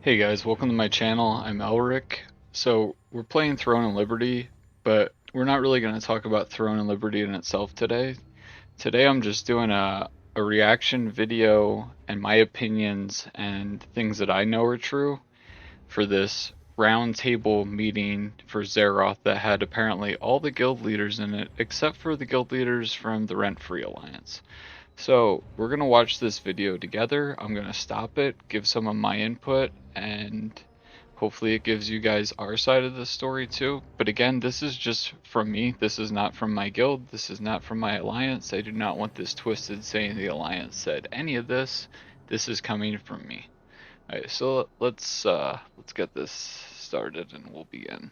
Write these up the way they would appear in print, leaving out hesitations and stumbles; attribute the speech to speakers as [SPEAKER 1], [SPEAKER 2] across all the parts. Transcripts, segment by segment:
[SPEAKER 1] Hey guys, welcome to my channel. I'm Elric. So we're playing Throne and Liberty, but we're not really going to talk about Throne and Liberty in itself today. Today I'm just doing a reaction video and my opinions and things that I know are true for this roundtable meeting for Xeroth that had apparently all the guild leaders in it except for the guild leaders from the Rent-Free Alliance. So we're going to watch this video together. I'm going to stop it, give some of my input, and hopefully it gives you guys our side of the story too. But again, this is just from me. This is not from my guild. This is not from my alliance. I do not want this twisted saying the alliance said any of this. This is coming from me. Alright, so let's get this started and we'll begin.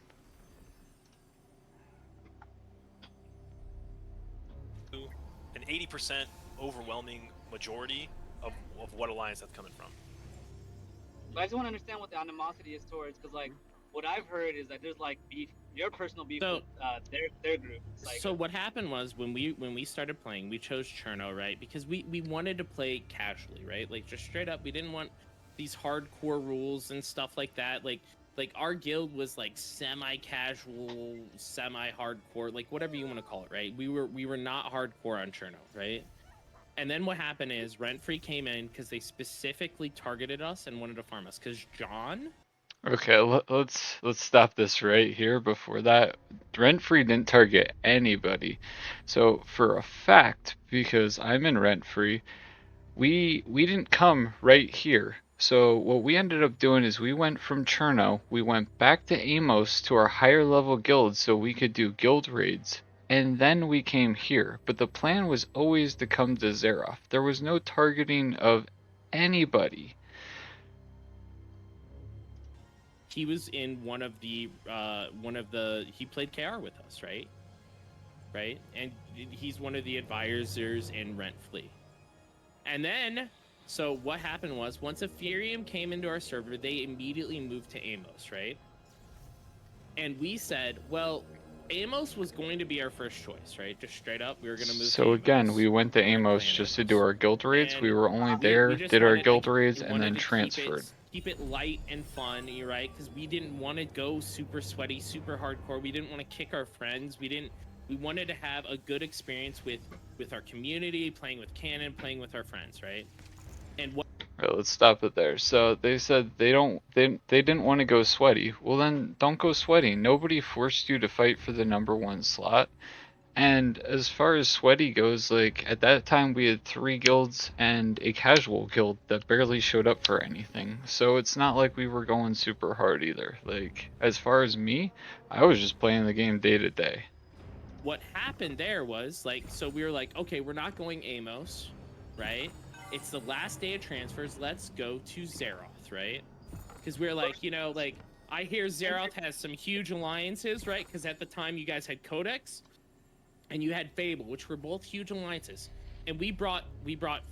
[SPEAKER 2] An 80% overwhelming majority of what alliance that's coming from.
[SPEAKER 3] But I just want to understand what the animosity is towards, because like what I've heard is that there's like beef, your personal beef with their group.
[SPEAKER 4] So what happened was when we started playing, we chose Cherno, right? Because we wanted to play casually, right? Like just straight up, we didn't want these hardcore rules and stuff like that. Like our guild was like semi-casual, semi-hardcore, like whatever you want to call it, right? We were not hardcore on Cherno, right? And then what happened is Rent-Free came in because they specifically targeted us and wanted to farm us. Because John.
[SPEAKER 1] Okay, let's stop this right here before that. Rent-Free didn't target anybody. So for a fact, because I'm in Rent-Free, we didn't come right here. So what we ended up doing is we went from Cherno, we went back to Amos to our higher level guild so we could do guild raids. And then we came here. But the plan was always to come to Xeroth. There was no targeting of anybody.
[SPEAKER 4] He was in one of the he played KR with us, right? And he's one of the advisors in Rent-Free. And then so what happened was once Ethereum came into our server, they immediately moved to Amos, right? And we said, well, Amos was going to be our first choice, right? Just straight up, we were going to move to
[SPEAKER 1] So again, we went to Amos just to do our guild raids. We were only there, did our guild raids, and then transferred.
[SPEAKER 4] Keep it light and fun, you're right? Because we didn't want to go super sweaty, super hardcore. We didn't want to kick our friends. We wanted to have a good experience with our community, playing with Canon, playing with our friends, right? And what?
[SPEAKER 1] Right, let's stop it there. So they said they didn't want to go sweaty. Well then, don't go sweaty. Nobody forced you to fight for the #1 slot. And as far as sweaty goes, like at that time we had 3 guilds and a casual guild that barely showed up for anything. So it's not like we were going super hard either. Like as far as me, I was just playing the game day to day.
[SPEAKER 4] What happened there was like, so we were like, okay, we're not going Amos, right? It's the last day of transfers. Let's go to Xeroth, right? Because we're like, you know, like I hear Xeroth has some huge alliances, right? Because at the time you guys had Codex and you had Fable, which were both huge alliances. And we brought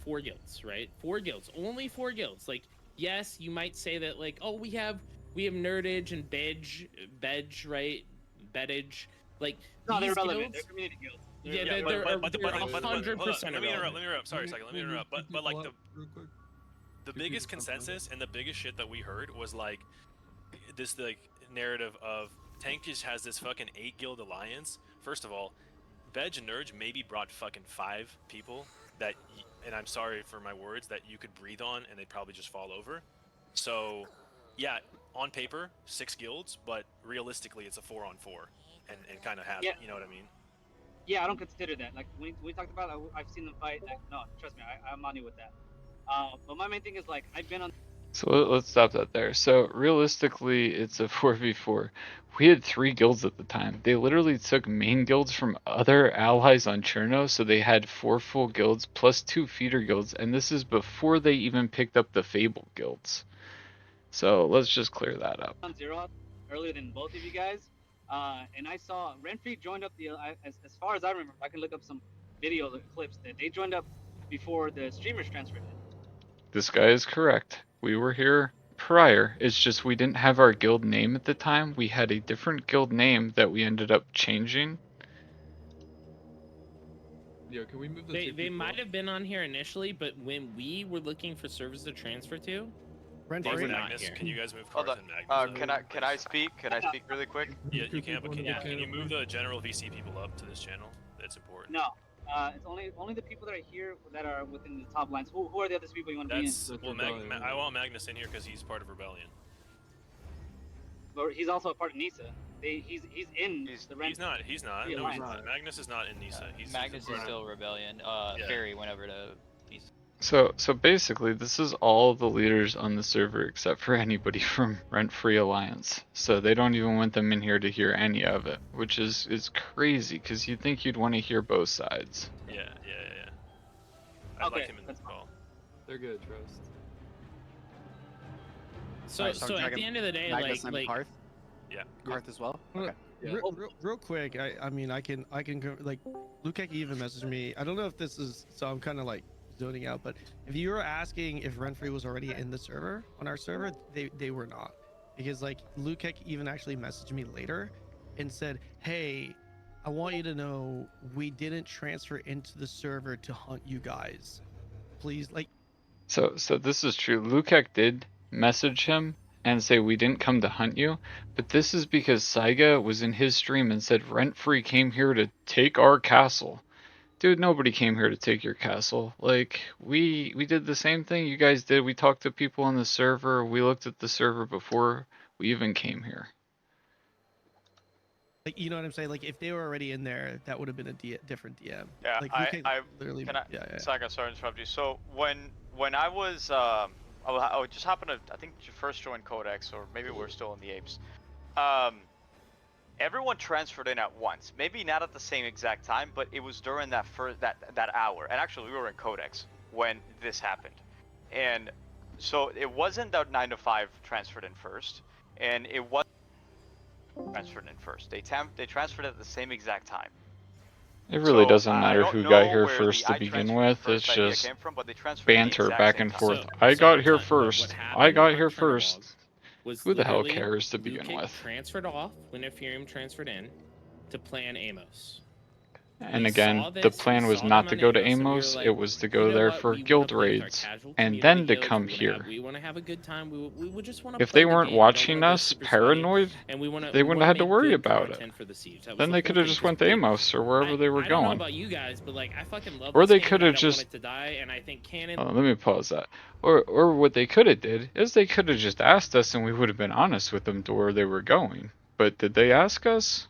[SPEAKER 4] 4 guilds, right? 4 guilds, only 4 guilds. Like, yes, you might say that like, oh, we have Nerdage and Bedge, right? Bedage. Like,
[SPEAKER 3] no, they're relevant. They're community guilds.
[SPEAKER 4] They're 100%
[SPEAKER 2] Let me interrupt. Sorry a second. Let me interrupt. But like the biggest consensus and the biggest shit that we heard was like this like narrative of Tank just has this fucking 8 guild alliance. First of all, Bedge and Nerge maybe brought fucking 5 people that, and I'm sorry for my words, that you could breathe on and they'd probably just fall over. So yeah, on paper 6 guilds, but realistically it's a 4-on-4 and kind of has it, you know what I mean?
[SPEAKER 3] Yeah, I don't consider that. Like when we talked about, I've seen them fight. Like, no, trust me, I'm on you with that. But my main thing is like I've been on.
[SPEAKER 1] So let's stop that there. So realistically, it's a 4v4. We had 3 guilds at the time. They literally took main guilds from other allies on Cherno, so they had 4 full guilds plus 2 feeder guilds, and this is before they even picked up the Fable guilds. So let's just clear that up.
[SPEAKER 3] On Xeroth earlier than both of you guys, and I saw Rent-Free joined up as far as I remember. I can look up some video clips that they joined up before the streamers transferred in.
[SPEAKER 1] This guy is correct. We were here prior. It's just we didn't have our guild name at the time. We had a different guild name that we ended up changing.
[SPEAKER 5] Yeah, can we move
[SPEAKER 4] they might have been on here initially, but when we were looking for servers to transfer to, They
[SPEAKER 2] Garth
[SPEAKER 4] were
[SPEAKER 2] and
[SPEAKER 4] not
[SPEAKER 2] Magnus,
[SPEAKER 4] here.
[SPEAKER 2] can you guys move
[SPEAKER 5] Hold
[SPEAKER 2] Garth
[SPEAKER 5] on.
[SPEAKER 2] and Magnus?
[SPEAKER 5] Can I speak? Can I speak really quick?
[SPEAKER 2] Yeah, you can, but can
[SPEAKER 4] Yeah.
[SPEAKER 2] you move the general VC people up to this channel? That's important.
[SPEAKER 3] No, it's only the people that are here that are within the top lines. Who are the other people you want to be in?
[SPEAKER 2] That's well, I want Magnus in here because he's part of Rebellion.
[SPEAKER 3] But he's also a part of Nisa. He's in the Ren.
[SPEAKER 2] He's not. He's not.
[SPEAKER 3] Yeah,
[SPEAKER 2] No, he's
[SPEAKER 3] Alliance.
[SPEAKER 2] not. Magnus is not in Nisa.
[SPEAKER 6] Magnus is still Rebellion. Fairy went over to Nisa.
[SPEAKER 1] So basically, this is all the leaders on the server except for anybody from Rent Free Alliance. So they don't even want them in here to hear any of it, which is crazy because you'd think you'd want to hear both sides.
[SPEAKER 2] Yeah. I'd
[SPEAKER 3] Okay,
[SPEAKER 2] like him in this
[SPEAKER 3] that's
[SPEAKER 2] call.
[SPEAKER 7] They're good, trust.
[SPEAKER 4] So
[SPEAKER 8] Alright, so
[SPEAKER 4] so at
[SPEAKER 8] Dragon-
[SPEAKER 4] the end of the day,
[SPEAKER 8] Magnus and
[SPEAKER 4] like
[SPEAKER 8] Karth?
[SPEAKER 2] Yeah.
[SPEAKER 8] Karth as well?
[SPEAKER 7] Well,
[SPEAKER 8] Okay.
[SPEAKER 7] Yeah. Real quick, I mean, I can like, Luke even messaged me. I don't know if this is, so I'm kind of like zoning out, but if you were asking if Renfrey was already in the server, on our server, they were not. Because like, Luke even actually messaged me later and said, hey, I want you to know we didn't transfer into the server to hunt you guys. Please, like.
[SPEAKER 1] So this is true. Lukek did message him and say we didn't come to hunt you, but this is because Saiga was in his stream and said Rent Free came here to take our castle. Dude, nobody came here to take your castle. Like, we did the same thing you guys did. We talked to people on the server. We looked at the server before we even came here.
[SPEAKER 7] Like, you know what I'm saying? Like, if they were already in there, that would have been a different DM.
[SPEAKER 5] Yeah,
[SPEAKER 7] like,
[SPEAKER 5] I
[SPEAKER 7] literally.
[SPEAKER 5] can I,
[SPEAKER 7] Yeah.
[SPEAKER 5] Saga, sorry to interrupt you. So when I was I would just happened to, I think you first joined Codex, or maybe we're still in the Apes. Everyone transferred in at once. Maybe not at the same exact time, but it was during that that hour. And actually, we were in Codex when this happened. And so it wasn't that 9 to 5 transferred in first, and it was transferred in first. They transferred at the same exact time.
[SPEAKER 1] It really
[SPEAKER 5] So,
[SPEAKER 1] doesn't
[SPEAKER 5] I
[SPEAKER 1] matter
[SPEAKER 5] don't
[SPEAKER 1] who
[SPEAKER 5] know
[SPEAKER 1] got here
[SPEAKER 5] where
[SPEAKER 1] first
[SPEAKER 5] the
[SPEAKER 1] to begin
[SPEAKER 5] transferred
[SPEAKER 1] with.
[SPEAKER 5] first
[SPEAKER 1] It's
[SPEAKER 5] idea
[SPEAKER 1] just
[SPEAKER 5] came from, but they transferred at the
[SPEAKER 1] banter
[SPEAKER 5] exact
[SPEAKER 1] back
[SPEAKER 5] same
[SPEAKER 1] and
[SPEAKER 5] time.
[SPEAKER 1] forth.
[SPEAKER 4] So-
[SPEAKER 1] I
[SPEAKER 4] so
[SPEAKER 1] got
[SPEAKER 4] I'm
[SPEAKER 1] here
[SPEAKER 4] telling you what
[SPEAKER 1] first.
[SPEAKER 4] happened
[SPEAKER 1] I got
[SPEAKER 4] on
[SPEAKER 1] here
[SPEAKER 4] Trinidad
[SPEAKER 1] first.
[SPEAKER 4] was
[SPEAKER 1] Who the hell
[SPEAKER 4] literally
[SPEAKER 1] cares to begin
[SPEAKER 4] Luke
[SPEAKER 1] with?
[SPEAKER 4] transferred off when Ethereum transferred in to plan Amos.
[SPEAKER 1] And
[SPEAKER 4] We
[SPEAKER 1] again,
[SPEAKER 4] saw
[SPEAKER 1] the
[SPEAKER 4] this,
[SPEAKER 1] plan
[SPEAKER 4] we
[SPEAKER 1] was
[SPEAKER 4] saw
[SPEAKER 1] not
[SPEAKER 4] them
[SPEAKER 1] to
[SPEAKER 4] on
[SPEAKER 1] go to
[SPEAKER 4] Amos, and we were
[SPEAKER 1] Amos,
[SPEAKER 4] like,
[SPEAKER 1] it was to go
[SPEAKER 4] you know
[SPEAKER 1] there
[SPEAKER 4] what?
[SPEAKER 1] for
[SPEAKER 4] We wanna
[SPEAKER 1] guild
[SPEAKER 4] play with our
[SPEAKER 1] raids,
[SPEAKER 4] casual
[SPEAKER 1] and
[SPEAKER 4] community
[SPEAKER 1] then to
[SPEAKER 4] guilds.
[SPEAKER 1] come
[SPEAKER 4] We
[SPEAKER 1] here.
[SPEAKER 4] want to have a good time. We would just want to.
[SPEAKER 1] If they weren't watching us paranoid,
[SPEAKER 4] and we want to.
[SPEAKER 1] they wouldn't have had to worry about it.
[SPEAKER 4] For the siege. That was
[SPEAKER 1] Then
[SPEAKER 4] the
[SPEAKER 1] they
[SPEAKER 4] whole
[SPEAKER 1] could have
[SPEAKER 4] thing,
[SPEAKER 1] just
[SPEAKER 4] 'cause
[SPEAKER 1] went to Amos or wherever they were
[SPEAKER 4] I don't know
[SPEAKER 1] going.
[SPEAKER 4] about you guys, but like I fucking love.
[SPEAKER 1] Or
[SPEAKER 4] this
[SPEAKER 1] they
[SPEAKER 4] game,
[SPEAKER 1] could
[SPEAKER 4] and I
[SPEAKER 1] have
[SPEAKER 4] don't
[SPEAKER 1] just.
[SPEAKER 4] want it to die, and I think Canon.
[SPEAKER 1] Let me pause that. Or what they could have did is they could have just asked us and we would have been honest with them to where they were going. But did they ask us?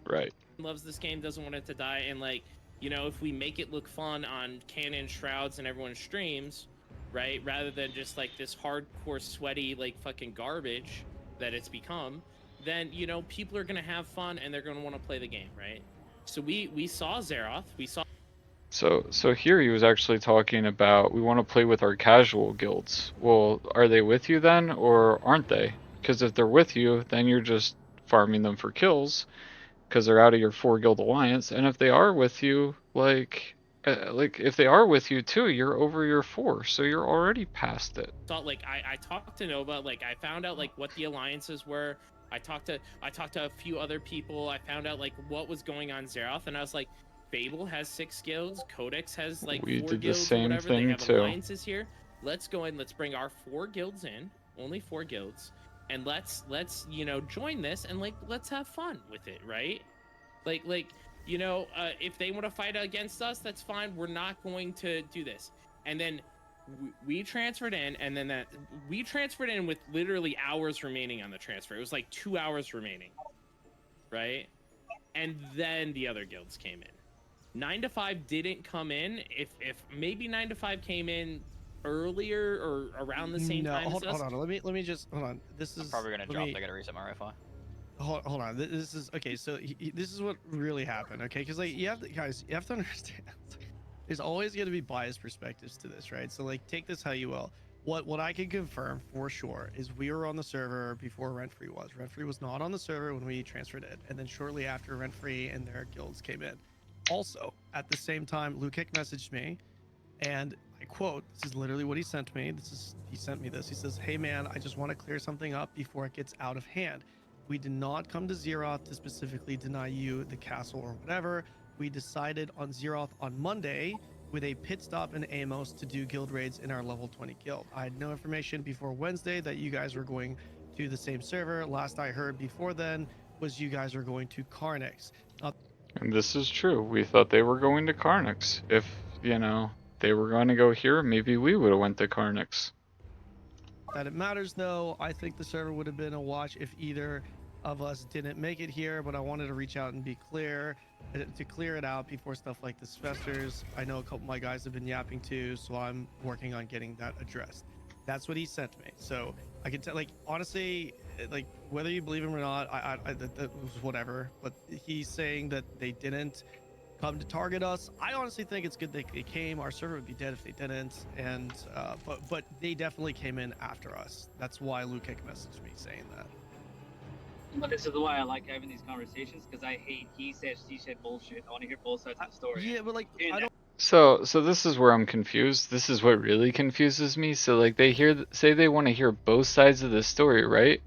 [SPEAKER 1] Right.
[SPEAKER 4] Loves this game, doesn't want it to die, and like, you know, if we make it look fun on Canon, Shrouds, and everyone's streams, right, rather than just like this hardcore sweaty like fucking garbage that it's become, then you know people are gonna have fun and they're gonna want to play the game, right? So we saw Xeroth, we saw.
[SPEAKER 1] So here he was actually talking about we want to play with our casual guilds. Well, are they with you then, or aren't they? Because if they're with you, then you're just farming them for kills, because they're out of your 4 guild alliance. And if they are with you, like if they are with you too, you're over your 4, so you're already past it.
[SPEAKER 4] So like I talked to Nova, like I found out like what the alliances were. I talked to a few other people. I found out like what was going on Xeroth, and I was like, Fable has 6 guilds, Codex has like
[SPEAKER 1] We
[SPEAKER 4] 4
[SPEAKER 1] did the
[SPEAKER 4] guilds
[SPEAKER 1] same
[SPEAKER 4] or whatever.
[SPEAKER 1] thing
[SPEAKER 4] They have
[SPEAKER 1] too.
[SPEAKER 4] alliances here. Let's go in, let's bring our 4 guilds in, only 4 guilds, and let's you know join this and like let's have fun with it, right? Like you know, if they want to fight against us, that's fine. We're not going to do this. And then we transferred in, and then we transferred in with literally hours remaining on the transfer. It was like 2 hours remaining, right? And then the other guilds came in. 9 to 5 didn't come in. If maybe 9 to 5 came in earlier or around the same time as us.
[SPEAKER 7] Hold on. Let me just hold on. This is
[SPEAKER 6] I'm probably gonna drop. I gotta reset my Wi-Fi.
[SPEAKER 7] Hold on. This is okay. So this is what really happened. Okay, because like you have to, guys, you have to understand. There's always going to be biased perspectives to this, right? So like take this how you will. What I can confirm for sure is we were on the server before Rent Free was. Rent Free was not on the server when we transferred it, and then shortly after Rent Free and their guilds came in. Also, at the same time, Lukic messaged me, and I quote, this is literally what he sent me. He sent me this. He says, "Hey man, I just want to clear something up before it gets out of hand. We did not come to Xeroth to specifically deny you the castle or whatever. We decided on Xeroth on Monday. with a pit stop in Amos to do guild raids in our level 20 guild. I had no information before Wednesday that you guys were going to the same server. Last I heard before then was you guys are going to Carnix.
[SPEAKER 1] And this is true. We thought they were going to Carnix. If, you know, they were going to go here, maybe we would have went to Carnix.
[SPEAKER 7] That it matters though. I think the server would have been a watch if either of us didn't make it here, but I wanted to reach out and be clear to clear it out before stuff like this festers. I know a couple of my guys have been yapping too, so I'm working on getting that addressed. That's what he sent me. So I can tell, like, honestly, like, whether you believe him or not, that was whatever. But he's saying that they didn't come to target us. I honestly think it's good they came. Our server would be dead if they didn't. And but they definitely came in after us. That's why Luke messaged me saying that.
[SPEAKER 3] But this is why I like having these conversations, because I hate he said, she said bullshit. I want to hear both sides of the story.
[SPEAKER 7] Yeah, but like, I don't.
[SPEAKER 1] So this is where I'm confused. This is what really confuses me. So like they say they want to hear both sides of the story, right?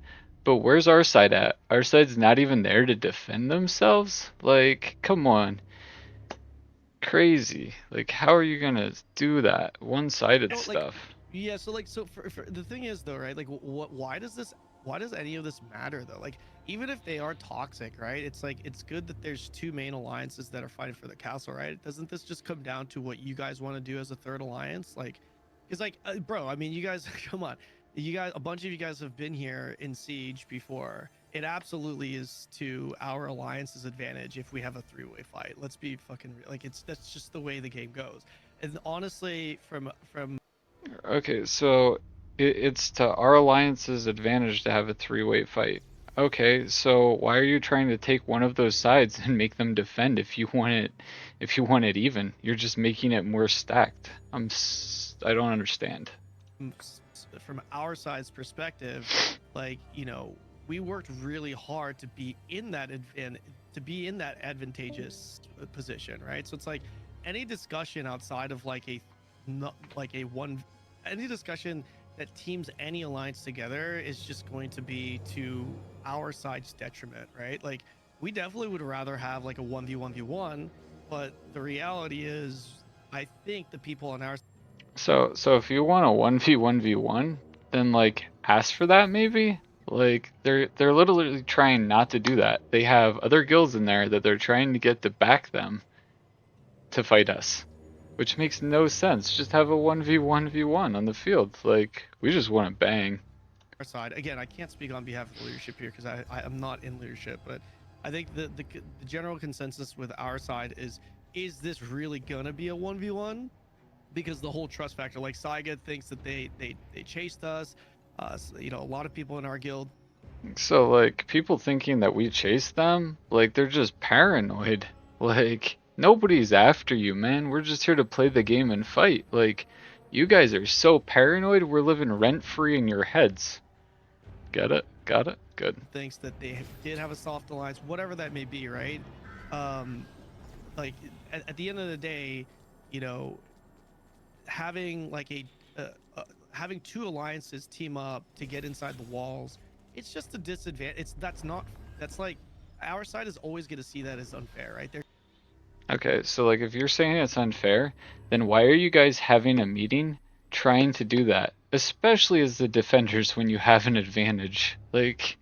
[SPEAKER 1] But where's our side at? Our side's not even there to defend themselves? Like, come on. Crazy. Like, how are you gonna do that? One-sided stuff.
[SPEAKER 7] Yeah, so like, so for the thing is though, right? Like, why does any of this matter though? Like, even if they are toxic, right? It's like, it's good that there's two main alliances that are fighting for the castle, right? Doesn't this just come down to what you guys want to do as a third alliance? Like, because like, bro, I mean, you guys, come on, you guys, a bunch of you guys have been here in Siege before. It absolutely is to our alliance's advantage if we have a three-way fight. Let's be fucking real. Like, that's just the way the game goes. And honestly, from
[SPEAKER 1] Okay, so it's to our alliance's advantage to have a three-way fight. Okay, so why are you trying to take one of those sides and make them defend if you want it even? You're just making it more stacked. I don't understand.
[SPEAKER 7] From our side's perspective, like, you know, we worked really hard to be in that advantageous position, right? So it's like any discussion outside of any discussion that teams any alliance together is just going to be to our side's detriment, right? Like, we definitely would rather have like a 1v1v1, but the reality is, I think the people on our
[SPEAKER 1] So if you want a 1v1v1, then like ask for that maybe? Like they're literally trying not to do that. They have other guilds in there that they're trying to get to back them to fight us. Which makes no sense. Just have a 1v1v1 on the field. Like, we just want to bang.
[SPEAKER 7] our side. Again, I can't speak on behalf of leadership here because I am not in leadership, but I think the general consensus with our side is this really gonna be a 1v1? Because the whole trust factor, like Saiga thinks that they chased us. You know, a lot of people in our guild.
[SPEAKER 1] So like people thinking that we chased them, like they're just paranoid. Like nobody's after you, man. We're just here to play the game and fight. Like you guys are so paranoid. We're living rent free in your heads. Got it? Got it? Good.
[SPEAKER 7] Thinks that they did have a soft alliance, whatever that may be, right? Like at the end of the day, you know, having like having two alliances team up to get inside the walls, it's just a disadvantage. That's like our side is always going to see that as unfair, right?
[SPEAKER 1] Okay, so like if you're saying it's unfair, then why are you guys having a meeting trying to do that? Especially as the defenders when you have an advantage. Like,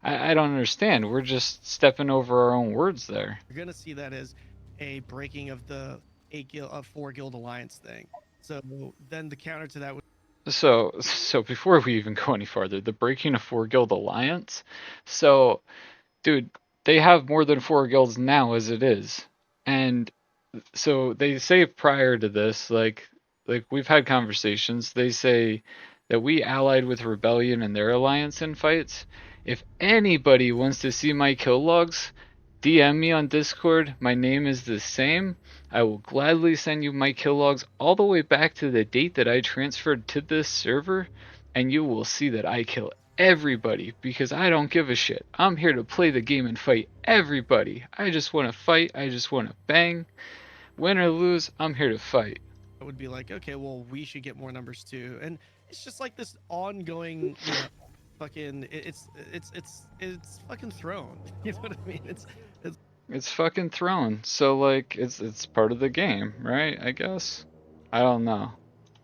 [SPEAKER 1] I don't understand. We're just stepping over our own words there.
[SPEAKER 7] You're going to see that as a breaking of the 4 guild alliance thing. So then the counter to that would...
[SPEAKER 1] So before we even go any farther, the breaking of 4 guild alliance. So, dude, they have more than 4 guilds now as it is. And so they say prior to this, like we've had conversations, they say that we allied with Rebellion and their alliance in fights. If anybody wants to see my kill logs, DM me on Discord. My name is the same. I will gladly send you my kill logs all the way back to the date that I transferred to this server, and you will see that I kill everybody because I don't give a shit. I'm here to play the game and fight everybody. I just want to fight. I just want to bang. Win or lose, I'm here to fight.
[SPEAKER 7] It would be like, okay, well, we should get more numbers too. And it's just like this ongoing, you know, fucking, it's fucking thrown. You know what I mean?
[SPEAKER 1] It's fucking thrown. So like it's part of the game, right? I guess. I don't know.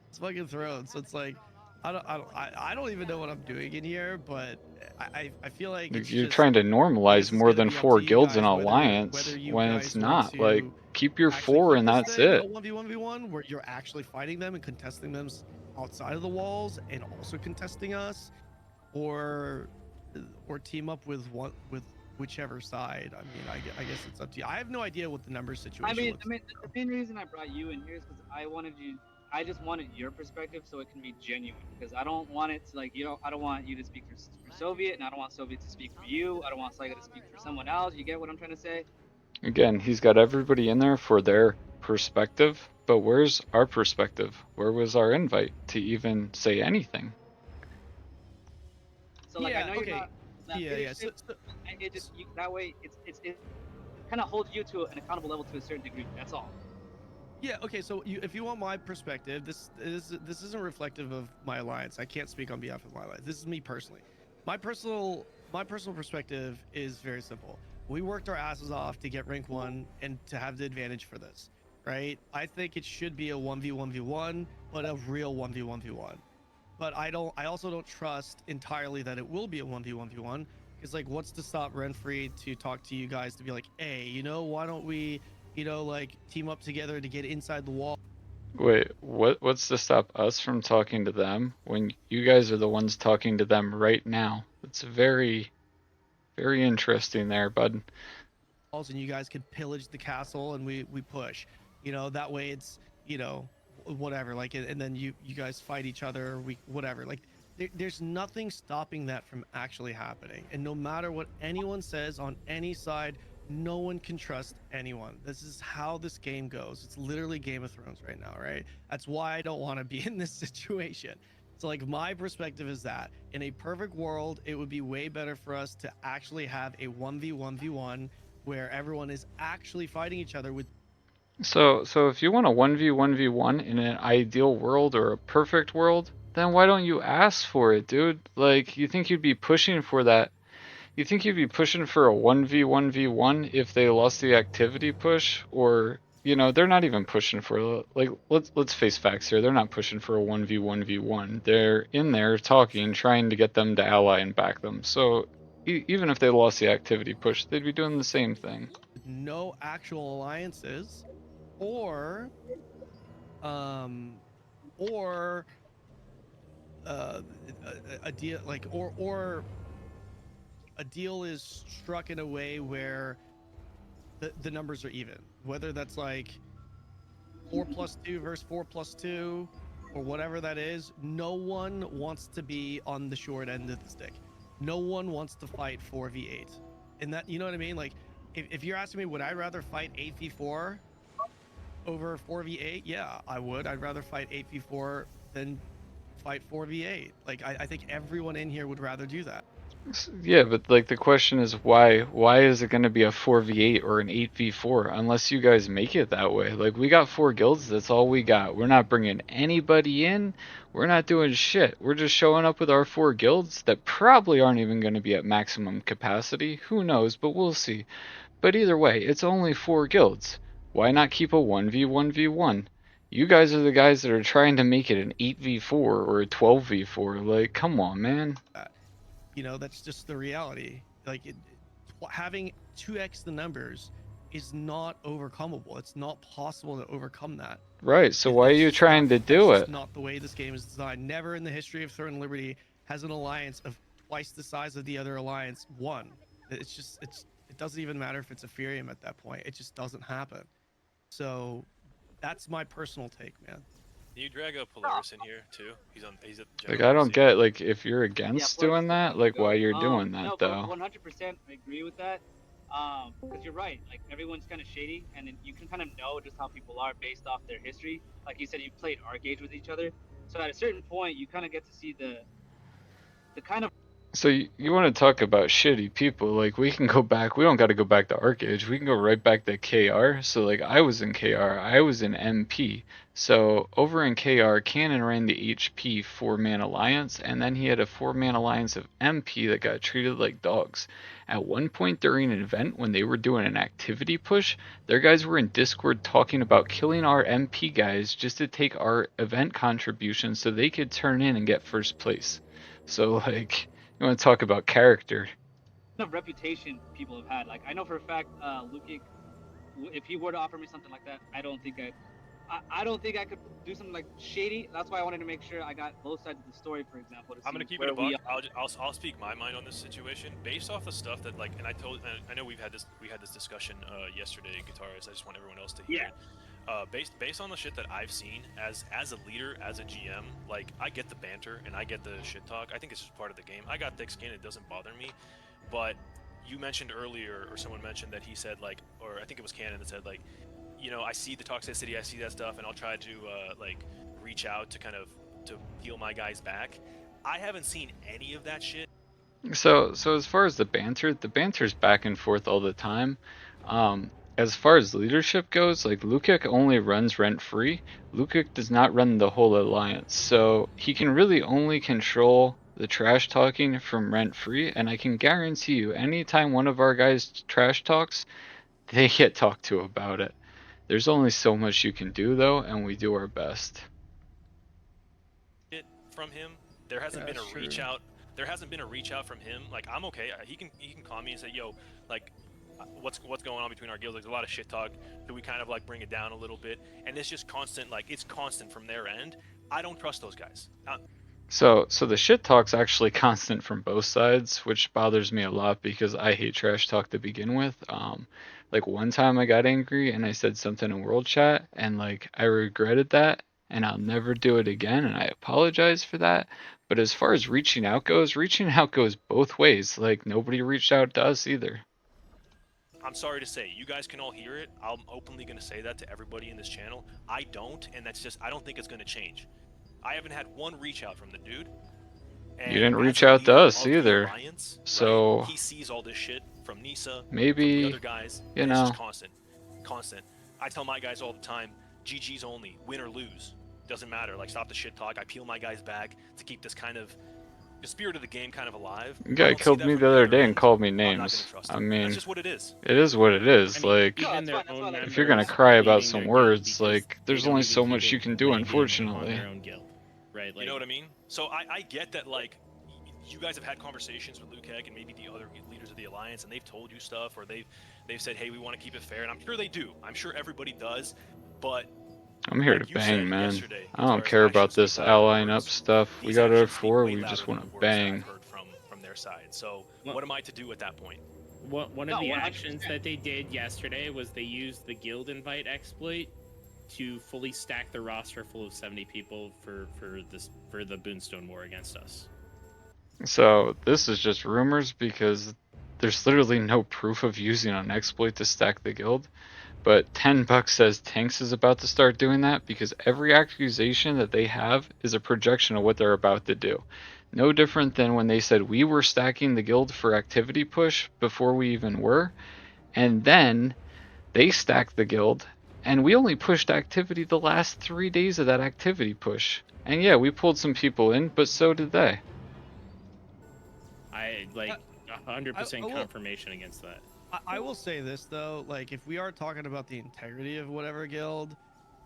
[SPEAKER 7] It's fucking Thrones. So it's like, I don't even know what I'm doing in here, but I feel like it's
[SPEAKER 1] You're
[SPEAKER 7] just,
[SPEAKER 1] trying to
[SPEAKER 7] this
[SPEAKER 1] normalize
[SPEAKER 7] is
[SPEAKER 1] more
[SPEAKER 7] gonna
[SPEAKER 1] than
[SPEAKER 7] be up to
[SPEAKER 1] 4
[SPEAKER 7] you
[SPEAKER 1] guilds in
[SPEAKER 7] guys
[SPEAKER 1] an
[SPEAKER 7] whether
[SPEAKER 1] alliance
[SPEAKER 7] you
[SPEAKER 1] when
[SPEAKER 7] guys
[SPEAKER 1] it's
[SPEAKER 7] want
[SPEAKER 1] not. Like,
[SPEAKER 7] to
[SPEAKER 1] keep your
[SPEAKER 7] actually
[SPEAKER 1] 4
[SPEAKER 7] keep
[SPEAKER 1] and
[SPEAKER 7] this
[SPEAKER 1] that's
[SPEAKER 7] thing a
[SPEAKER 1] it.
[SPEAKER 7] 1v1v1 where you're actually fighting them and contesting them outside of the walls and also contesting us, or team up with whichever side. I mean, I guess it's up to you. I have no idea what the number situation looks like.
[SPEAKER 3] The main reason I brought you in here is because I just wanted your perspective so it can be genuine. Because I don't want it to I don't want you to speak for Soviet, and I don't want Soviet to speak for you. I don't want Saiga to speak for someone else. You get what I'm trying to say?
[SPEAKER 1] Again, he's got everybody in there for their perspective, but where's our perspective? Where was our invite to even say anything?
[SPEAKER 3] So I know you're not leadership.
[SPEAKER 7] So,
[SPEAKER 3] That way it kind of holds you to an accountable level to a certain degree. That's all.
[SPEAKER 7] yeah, okay. So if you want my perspective, this isn't reflective of my alliance. I can't speak on behalf of my alliance. This is me personally. My personal perspective is very simple. We worked our asses off to get rank 1 and to have the advantage for this, right? I think it should be a 1v1v1, but a real 1v1v1. But I also don't trust entirely that it will be a 1v1v1, because like, what's to stop Renfrey to talk to you guys to be like, hey, why don't we, like, team up together to get inside the wall?
[SPEAKER 1] Wait, what's to stop us from talking to them when you guys are the ones talking to them right now? It's very, very interesting there, bud.
[SPEAKER 7] And you guys can pillage the castle and we push, that way it's, whatever, like, and then you guys fight each other, whatever, like, there's nothing stopping that from actually happening. And no matter what anyone says on any side, no one can trust anyone. This is how this game goes. It's literally Game of Thrones right now, right? That's why I don't want to be in this situation. So like, my perspective is that in a perfect world, it would be way better for us to actually have a 1v1v1 where everyone is actually fighting each other with.
[SPEAKER 1] So if you want a 1v1v1 in an ideal world or a perfect world, then why don't you ask for it, dude? Like, you think you'd be pushing for that? You think you'd be pushing for a 1v1v1 if they lost the activity push? Or, they're not even pushing for, like, let's face facts here. They're not pushing for a 1v1v1. They're in there talking, trying to get them to ally and back them. So even if they lost the activity push, they'd be doing the same thing.
[SPEAKER 7] No actual alliances, or a deal, like, or a deal is struck in a way where the numbers are even, whether that's like 4+2 versus 4+2 or whatever that is. No one wants to be on the short end of the stick. No one wants to fight 4v8. And that, you know what I mean? Like, if you're asking me, would I rather fight 8v4 over 4v8? Yeah, I would. I'd rather fight 8v4 than fight 4v8. Like, I think everyone in here would rather do that.
[SPEAKER 1] Yeah, but like, the question is why is it going to be a 4v8 or an 8v4 unless you guys make it that way? Like, we got 4 guilds, that's all we got. We're not bringing anybody in. We're not doing shit. We're just showing up with our 4 guilds that probably aren't even going to be at maximum capacity. Who knows, but we'll see. But either way, it's only 4 guilds. Why not keep a 1v1v1? You guys are the guys that are trying to make it an 8v4 or a 12v4. Like, come on, man.
[SPEAKER 7] That's just the reality. Like, having 2x the numbers is not overcomable. It's not possible to overcome that.
[SPEAKER 1] Right, so why are you trying to do it?
[SPEAKER 7] It's not the way this game is designed. Never in the history of Throne and Liberty has an alliance of twice the size of the other alliance won. It doesn't even matter if it's Ethereum at that point. It just doesn't happen. So that's my personal take, man.
[SPEAKER 2] Can you drag up Polaris in here too? He's at the
[SPEAKER 1] Like, I don't get, like, if you're against doing that, like, why you're doing that,
[SPEAKER 3] no,
[SPEAKER 1] though.
[SPEAKER 3] 100% I agree with that. Because you're right. Like, everyone's kind of shady, and then you can kind of know just how people are based off their history. Like you said, you played Arcade with each other, so at a certain point, you kind of get to see the kind of
[SPEAKER 1] So you want to talk about shitty people? Like we can go back. We don't got to go back to Arcage. We can go right back to KR. So like I was in KR. I was in MP. So over in KR, Cannon ran the HP 4-man alliance, and then he had a 4-man alliance of MP that got treated like dogs. At one point during an event, when they were doing an activity push, their guys were in Discord talking about killing our MP guys just to take our event contribution so they could turn in and get first place. So like. You want to talk about character?
[SPEAKER 3] The reputation people have had. Like I know for a fact, Lukic, if he were to offer me something like that, I don't think I could do something like shady. That's why I wanted to make sure I got both sides of the story. For example, to
[SPEAKER 2] I'm gonna
[SPEAKER 3] see
[SPEAKER 2] keep it
[SPEAKER 3] where
[SPEAKER 2] a buck. I'll speak my mind on this situation based off the stuff that like, and I know we had this discussion yesterday, Guitarist. I just want everyone else to hear.
[SPEAKER 3] Yeah.
[SPEAKER 2] Based on the shit that I've seen as a leader, as a GM, like I get the banter and I get the shit talk. I think it's just part of the game. I got thick skin; it doesn't bother me. But you mentioned earlier, or someone mentioned that he said like, or I think it was Cannon that said like, you know, I see the toxicity, I see that stuff, and I'll try to like reach out to kind of to heal my guys back. I haven't seen any of that shit.
[SPEAKER 1] So as far as the banter's back and forth all the time. As far as leadership goes, like Lukic only runs rent-free. Lukic does not run the whole alliance, so he can really only control the trash talking from rent-free. And I can guarantee you, anytime one of our guys trash talks, they get talked to about it. There's only so much you can do though, and we do our best.
[SPEAKER 2] From him, there hasn't been a reach out. There hasn't been a reach out from him. Like I'm okay. He can call me and say, "Yo, like, what's going on between our guilds? There's a lot of shit talk. Do we kind of like bring it down a little bit?" And it's just constant. Like it's constant from their end. I don't trust those guys.
[SPEAKER 1] So the shit talk's actually constant from both sides, which bothers me a lot because I hate trash talk to begin with. Like one time I got angry and I said something in world chat and like I regretted that and I'll never do it again and I apologize for that. But as far as reaching out goes both ways. Like nobody reached out to us either.
[SPEAKER 2] I'm sorry to say, you guys can all hear it. I'm openly going to say that to everybody in this channel. I don't, and that's just, I don't think it's going to change. I haven't had one reach out from the dude. And
[SPEAKER 1] you didn't
[SPEAKER 2] as
[SPEAKER 1] reach
[SPEAKER 2] a
[SPEAKER 1] out to
[SPEAKER 2] leader
[SPEAKER 1] us
[SPEAKER 2] of the
[SPEAKER 1] either.
[SPEAKER 2] Alliance,
[SPEAKER 1] So
[SPEAKER 2] right, he sees all this shit from Nisa,
[SPEAKER 1] maybe,
[SPEAKER 2] from the other guys,
[SPEAKER 1] you
[SPEAKER 2] and
[SPEAKER 1] know,
[SPEAKER 2] it's just constant. I tell my guys all the time, GG's only, win or lose. Doesn't matter, like stop the shit talk. I peel my guys back to keep this kind of, the spirit of the game kind of alive.
[SPEAKER 1] you guy killed me the other day and called me names. I mean,
[SPEAKER 2] that's just what it is.
[SPEAKER 1] It is what it is.
[SPEAKER 4] I mean,
[SPEAKER 1] like,
[SPEAKER 4] even their own
[SPEAKER 1] if you're gonna
[SPEAKER 4] members
[SPEAKER 1] cry about
[SPEAKER 4] leaving
[SPEAKER 1] some
[SPEAKER 4] their
[SPEAKER 1] words,
[SPEAKER 4] guild
[SPEAKER 1] like,
[SPEAKER 4] because
[SPEAKER 1] there's
[SPEAKER 4] they
[SPEAKER 1] only
[SPEAKER 4] don't
[SPEAKER 1] so
[SPEAKER 4] even
[SPEAKER 1] much
[SPEAKER 4] keep
[SPEAKER 1] you
[SPEAKER 4] it
[SPEAKER 1] can do,
[SPEAKER 4] legged
[SPEAKER 1] unfortunately.
[SPEAKER 4] on their own guild, right? Like,
[SPEAKER 2] You know what I mean? So I get that, like, you guys have had conversations with Lukic and maybe the other leaders of the Alliance, and they've told you stuff, or they've said, hey, we want to keep it fair, and I'm sure they do. I'm sure everybody does, but
[SPEAKER 1] I'm here
[SPEAKER 2] like
[SPEAKER 1] to
[SPEAKER 2] you
[SPEAKER 1] bang,
[SPEAKER 2] said
[SPEAKER 1] man.
[SPEAKER 2] yesterday,
[SPEAKER 1] I don't
[SPEAKER 2] as
[SPEAKER 1] care
[SPEAKER 2] far as
[SPEAKER 1] about
[SPEAKER 2] actions
[SPEAKER 1] this
[SPEAKER 2] speak louder than
[SPEAKER 1] allying up
[SPEAKER 2] words,
[SPEAKER 1] stuff. We
[SPEAKER 2] these
[SPEAKER 1] got our
[SPEAKER 2] actions speak
[SPEAKER 1] 4,
[SPEAKER 2] way
[SPEAKER 1] we
[SPEAKER 2] louder
[SPEAKER 1] just
[SPEAKER 2] than
[SPEAKER 1] want
[SPEAKER 2] the
[SPEAKER 1] to
[SPEAKER 2] words that
[SPEAKER 1] bang.
[SPEAKER 2] I've heard from their side. So
[SPEAKER 4] Well-
[SPEAKER 2] what am I to do at that point?
[SPEAKER 4] one
[SPEAKER 3] No,
[SPEAKER 4] of the
[SPEAKER 3] 100%.
[SPEAKER 4] actions that they did yesterday was they used the guild invite exploit to fully stack the roster full of 70 people for the Boonstone War against us.
[SPEAKER 1] So this is just rumors because there's literally no proof of using an exploit to stack the guild. But 10 Bucks says Tanks is about to start doing that because every accusation that they have is a projection of what they're about to do. No different than when they said we were stacking the guild for activity push before we even were. And then they stacked the guild and we only pushed activity the last 3 days of that activity push. And yeah, we pulled some people in, but so did they.
[SPEAKER 4] I like 100%
[SPEAKER 7] I will-
[SPEAKER 4] confirmation against that.
[SPEAKER 7] I will say this though, like if we are talking about the integrity of whatever guild,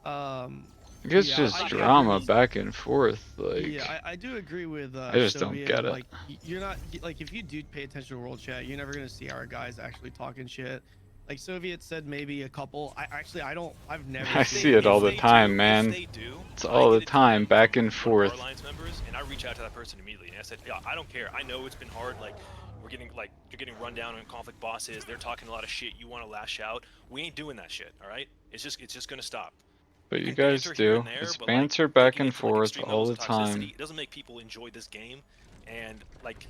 [SPEAKER 1] It's
[SPEAKER 7] yeah,
[SPEAKER 1] just
[SPEAKER 7] I
[SPEAKER 1] drama
[SPEAKER 7] agree.
[SPEAKER 1] back and forth. Like,
[SPEAKER 7] Yeah, I do agree with.
[SPEAKER 1] I just don't
[SPEAKER 7] Soviet,
[SPEAKER 1] get it.
[SPEAKER 7] Like, you're not like if you do pay attention to world chat, you're never gonna see our guys actually talking shit. Like Soviet said, maybe a couple. I don't. I've never.
[SPEAKER 1] I
[SPEAKER 7] seen
[SPEAKER 1] see it all the
[SPEAKER 2] If they
[SPEAKER 1] time,
[SPEAKER 2] do-
[SPEAKER 1] man.
[SPEAKER 2] If they do,
[SPEAKER 1] It's
[SPEAKER 2] I
[SPEAKER 1] all the
[SPEAKER 2] get a
[SPEAKER 1] time,
[SPEAKER 2] DM
[SPEAKER 1] back
[SPEAKER 2] from
[SPEAKER 1] and
[SPEAKER 2] one of our
[SPEAKER 1] forth.
[SPEAKER 2] Alliance members, and I reach out to that person immediately, and I said, yeah, I don't care. I know it's been hard. Like, you're getting run down on conflict bosses. They're talking a lot of shit. You want to lash out. We ain't doing that shit. All right? It's just gonna stop.
[SPEAKER 1] But
[SPEAKER 2] We
[SPEAKER 1] you
[SPEAKER 2] can
[SPEAKER 1] guys
[SPEAKER 2] banter here
[SPEAKER 1] do.
[SPEAKER 2] and there,
[SPEAKER 1] It's
[SPEAKER 2] but,
[SPEAKER 1] banter
[SPEAKER 2] like,
[SPEAKER 1] back
[SPEAKER 2] taking
[SPEAKER 1] and
[SPEAKER 2] it to, like,
[SPEAKER 1] forth
[SPEAKER 2] extreme
[SPEAKER 1] all
[SPEAKER 2] levels
[SPEAKER 1] the
[SPEAKER 2] of
[SPEAKER 1] time.
[SPEAKER 2] toxicity, it doesn't make people enjoy this game, and like.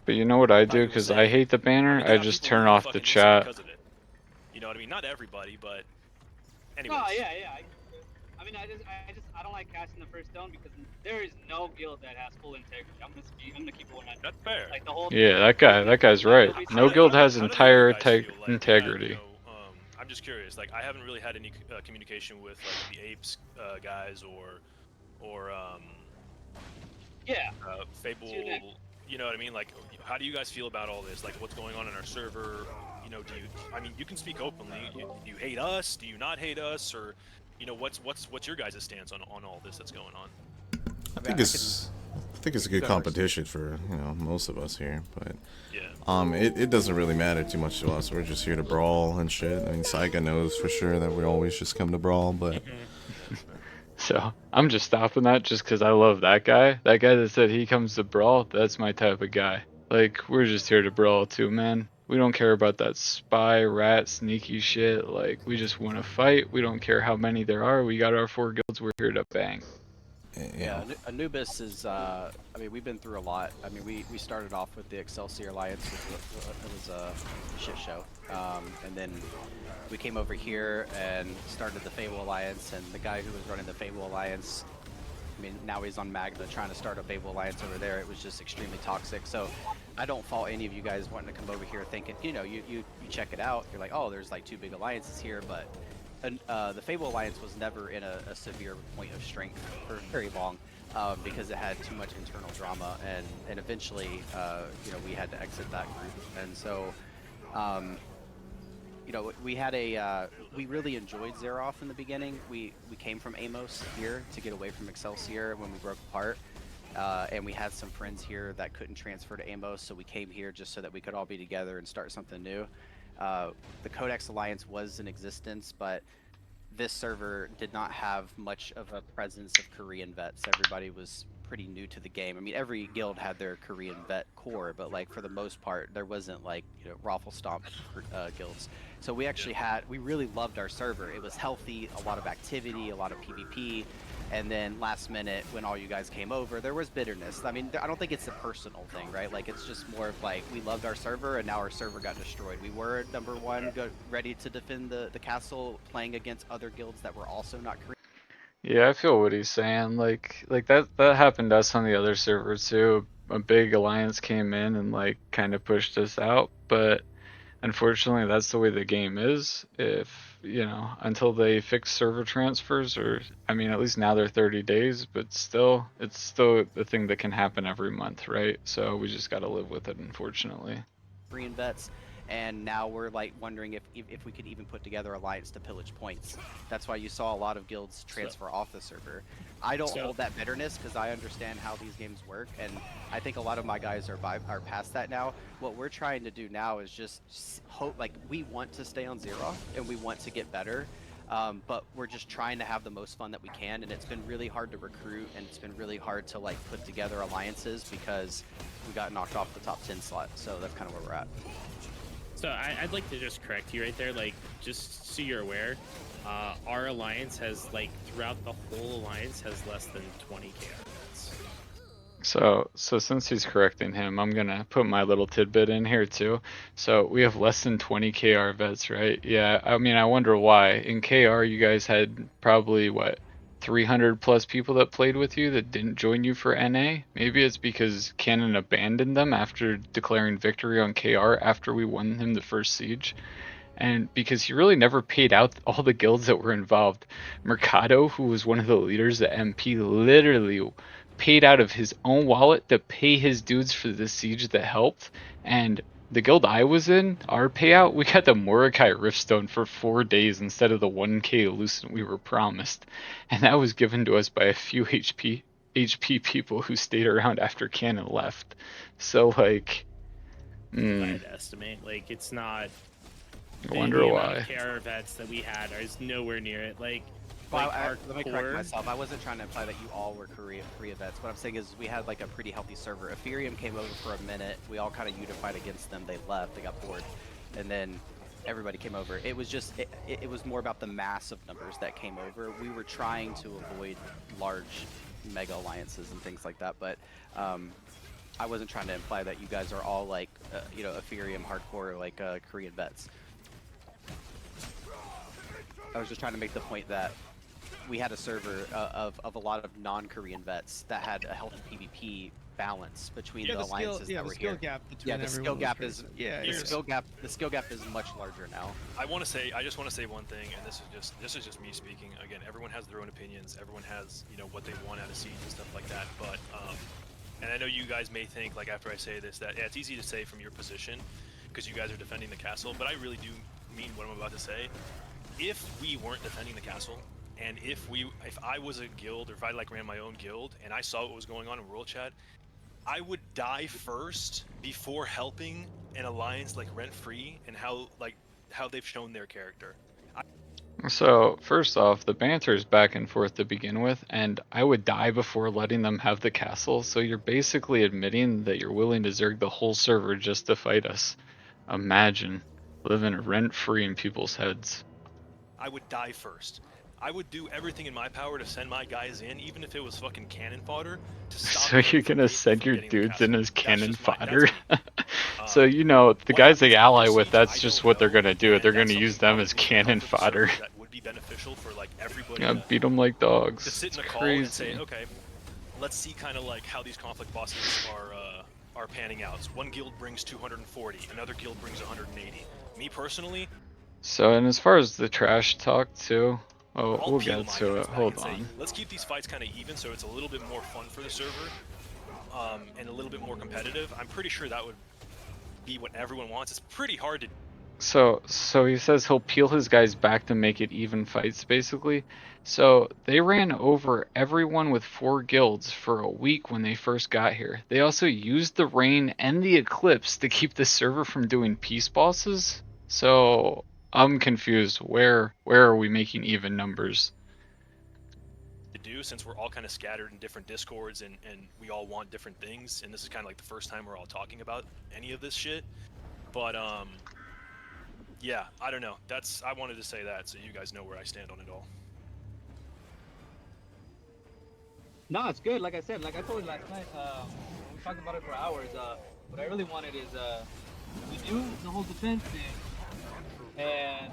[SPEAKER 1] But you know what I
[SPEAKER 2] like
[SPEAKER 1] do?
[SPEAKER 2] you were
[SPEAKER 1] Because I
[SPEAKER 2] saying,
[SPEAKER 1] hate the banner.
[SPEAKER 2] mean, you
[SPEAKER 1] I
[SPEAKER 2] got
[SPEAKER 1] just
[SPEAKER 2] people
[SPEAKER 1] turn
[SPEAKER 2] leaving
[SPEAKER 1] off the
[SPEAKER 2] fucking Nisa
[SPEAKER 1] chat.
[SPEAKER 2] because of it. You know what I mean? Not everybody, but. Anyways.
[SPEAKER 3] No, yeah. I mean, I don't like casting the first stone because there is no guild that has full integrity. I'm gonna keep it 100.
[SPEAKER 2] That's fair.
[SPEAKER 3] Like the whole.
[SPEAKER 1] Yeah, that guy's right. No guild has entire integrity.
[SPEAKER 2] I'm just curious. Like, I haven't really had any communication with like the Apes guys or
[SPEAKER 3] Yeah.
[SPEAKER 2] Fable. You know what I mean? Like, how do you guys feel about all this? Like, what's going on in our server? You know, I mean, you can speak openly. Do you hate us? Do you not hate us? Or, you know, what's your guys' stance on all this that's going on?
[SPEAKER 8] I think it's a good competition for most of us here, but
[SPEAKER 2] yeah.
[SPEAKER 8] It doesn't really matter too much to us. We're just here to brawl and shit. I mean, Saiga knows for sure that we always just come to brawl, but.
[SPEAKER 1] So I'm just stopping that just because I love that guy. That guy that said he comes to brawl, that's my type of guy. Like, we're just here to brawl too, man. We don't care about that spy, rat, sneaky shit. Like, we just want to fight. We don't care how many there are. We got our 4 guilds. We're here to bang.
[SPEAKER 9] Yeah, Anubis is, I mean, we've been through a lot. I mean, we started off with the Excelsior Alliance, which was a shit show. And then we came over here and started the Fable Alliance, and the guy who was running the Fable Alliance, I mean, now he's on Magna trying to start a Fable Alliance over there. It was just extremely toxic. So I don't fault any of you guys wanting to come over here thinking, you know, you check it out. You're like, oh, there's like 2 big alliances here, but the Fable Alliance was never in a severe point of strength for very long because it had too much internal drama, and eventually, you know, we had to exit that group. And so, you know, we really enjoyed Xeroth in the beginning. We came from Amos here to get away from Excelsior when we broke apart. And we had some friends here that couldn't transfer to Amos, so we came here just so that we could all be together and start something new. The Codex Alliance was in existence, but this server did not have much of a presence of Korean vets. Everybody was pretty new to the game. I mean, every guild had their Korean vet core, but like for the most part, there wasn't like, you know, Raffle Stomp guilds. So we actually we really loved our server. It was healthy, a lot of activity, a lot of PvP. And then last minute, when all you guys came over, there was bitterness. I mean, I don't think it's a personal thing, right? Like, it's just more of like, we loved our server, and now our server got destroyed. We were #1, ready to defend the castle, playing against other guilds that were also not Korean.
[SPEAKER 1] Yeah, I feel what he's saying. Like that happened to us on the other server too. A big alliance came in and like kind of pushed us out, but unfortunately that's the way the game is. If, you know, until they fix server transfers, or I mean, at least now they're 30 days, but still, it's still a thing that can happen every month, right? So we just got to live with it, unfortunately.
[SPEAKER 9] Korean vets. And now we're like wondering if we could even put together alliance to pillage points. That's why you saw a lot of guilds transfer off the server. I don't hold that bitterness because I understand how these games work, and I think a lot of my guys are past that now. What we're trying to do now is just hope, like, we want to stay on Xeroth and we want to get better, but we're just trying to have the most fun that we can, and it's been really hard to recruit, and it's been really hard to like put together alliances because we got knocked off the top 10 slot. So that's kind of where we're at.
[SPEAKER 4] So I'd like to just correct you right there, like, just so you're aware, our alliance has, like, throughout the whole alliance has less than 20 KR.
[SPEAKER 1] So since he's correcting him, I'm gonna put my little tidbit in here too. So we have less than 20 KR vets, right? Yeah, I mean, I wonder why. In KR, you guys had probably, what, 300 plus people that played with you that didn't join you for NA? Maybe it's because Cannon abandoned them after declaring victory on KR after we won him the first siege. And because he really never paid out all the guilds that were involved. Mercado, who was one of the leaders at MP, literally paid out of his own wallet to pay his dudes for the siege that helped. And the guild I was in, our payout, we got the Mordecai Riftstone for 4 days instead of the 1k Lucent we were promised. And that was given to us by a few HP people who stayed around after Cannon left. So, like,
[SPEAKER 4] I'd estimate, like, it's not...
[SPEAKER 1] I wonder why.
[SPEAKER 4] The KR vets that we had is nowhere near it. Like,
[SPEAKER 9] well, let me correct myself. I wasn't trying to imply that you all were Korea vets. What I'm saying is we had like a pretty healthy server. Ethereum came over for a minute. We all kind of unified against them. They left. They got bored, and then everybody came over. It was just it was more about the mass of numbers that came over. We were trying to avoid large mega alliances and things like that, but I wasn't trying to imply that you guys are all like you know, Ethereum hardcore like Korean vets. I was just trying to make the point that we had a server of a lot of non-Korean vets that had a healthy PvP balance between the alliances that were
[SPEAKER 7] skill
[SPEAKER 9] here.
[SPEAKER 7] gap between
[SPEAKER 9] The skill gap is
[SPEAKER 7] the
[SPEAKER 9] skill gap is much larger now.
[SPEAKER 2] I just want to say one thing, and this is just me speaking. Again, everyone has their own opinions. Everyone has, you know, what they want out of Siege and stuff like that. But and I know you guys may think, like, after I say this, that yeah, it's easy to say from your position because you guys are defending the castle. But I really do mean what I'm about to say. If we weren't defending the castle, and if I was a guild, or if I like ran my own guild, and I saw what was going on in World Chat, I would die first before helping an alliance like Rent Free and how they've shown their character.
[SPEAKER 1] So, first off, the banter is back and forth to begin with, and I would die before letting them have the castle, so you're basically admitting that you're willing to zerg the whole server just to fight us. Imagine living rent-free in people's heads.
[SPEAKER 2] I would die first. I would do everything in my power to send my guys in, even if it was fucking cannon fodder, to stop.
[SPEAKER 1] So you're gonna send your dudes in as cannon fodder? So
[SPEAKER 2] Um,
[SPEAKER 1] you know, the
[SPEAKER 2] what
[SPEAKER 1] guys they
[SPEAKER 2] happens
[SPEAKER 1] ally
[SPEAKER 2] after
[SPEAKER 1] with,
[SPEAKER 2] Siege,
[SPEAKER 1] that's
[SPEAKER 2] I
[SPEAKER 1] just
[SPEAKER 2] don't
[SPEAKER 1] what they're
[SPEAKER 2] know,
[SPEAKER 1] gonna do.
[SPEAKER 2] and
[SPEAKER 1] They're
[SPEAKER 2] that's
[SPEAKER 1] gonna use
[SPEAKER 2] something
[SPEAKER 1] them as
[SPEAKER 2] probably
[SPEAKER 1] cannon
[SPEAKER 2] for the server
[SPEAKER 1] fodder.
[SPEAKER 2] that would be beneficial for like everybody
[SPEAKER 1] Yeah,
[SPEAKER 2] to
[SPEAKER 1] beat them like dogs.
[SPEAKER 2] sit in
[SPEAKER 1] It's
[SPEAKER 2] a call
[SPEAKER 1] crazy.
[SPEAKER 2] and say, okay, let's see kind of like how these conflict bosses are panning out. So one guild brings 240, another guild brings 180. Me personally,
[SPEAKER 1] So, and as far as the trash talk too, oh,
[SPEAKER 2] I'll
[SPEAKER 1] we'll
[SPEAKER 2] peel
[SPEAKER 1] get
[SPEAKER 2] my
[SPEAKER 1] to
[SPEAKER 2] guys
[SPEAKER 1] it.
[SPEAKER 2] back
[SPEAKER 1] Hold
[SPEAKER 2] and say,
[SPEAKER 1] on.
[SPEAKER 2] let's keep these fights kind of even, so it's a little bit more fun for the server, and a little bit more competitive. I'm pretty sure that would be what everyone wants. It's pretty hard to.
[SPEAKER 1] So he says he'll peel his guys back to make it even fights, basically. So they ran over everyone with 4 guilds for a week when they first got here. They also used the rain and the eclipse to keep the server from doing peace bosses. So I'm confused. Where are we making even numbers?
[SPEAKER 2] Do since we're all kind of scattered in different discords and we all want different things, and this is kind of like the first time we're all talking about any of this shit. But yeah, I don't know. I wanted to say that so you guys know where I stand on it all.
[SPEAKER 3] No, it's good. Like I said, like I told you last night, we talked about it for hours. What I really wanted is we do the whole defense thing, and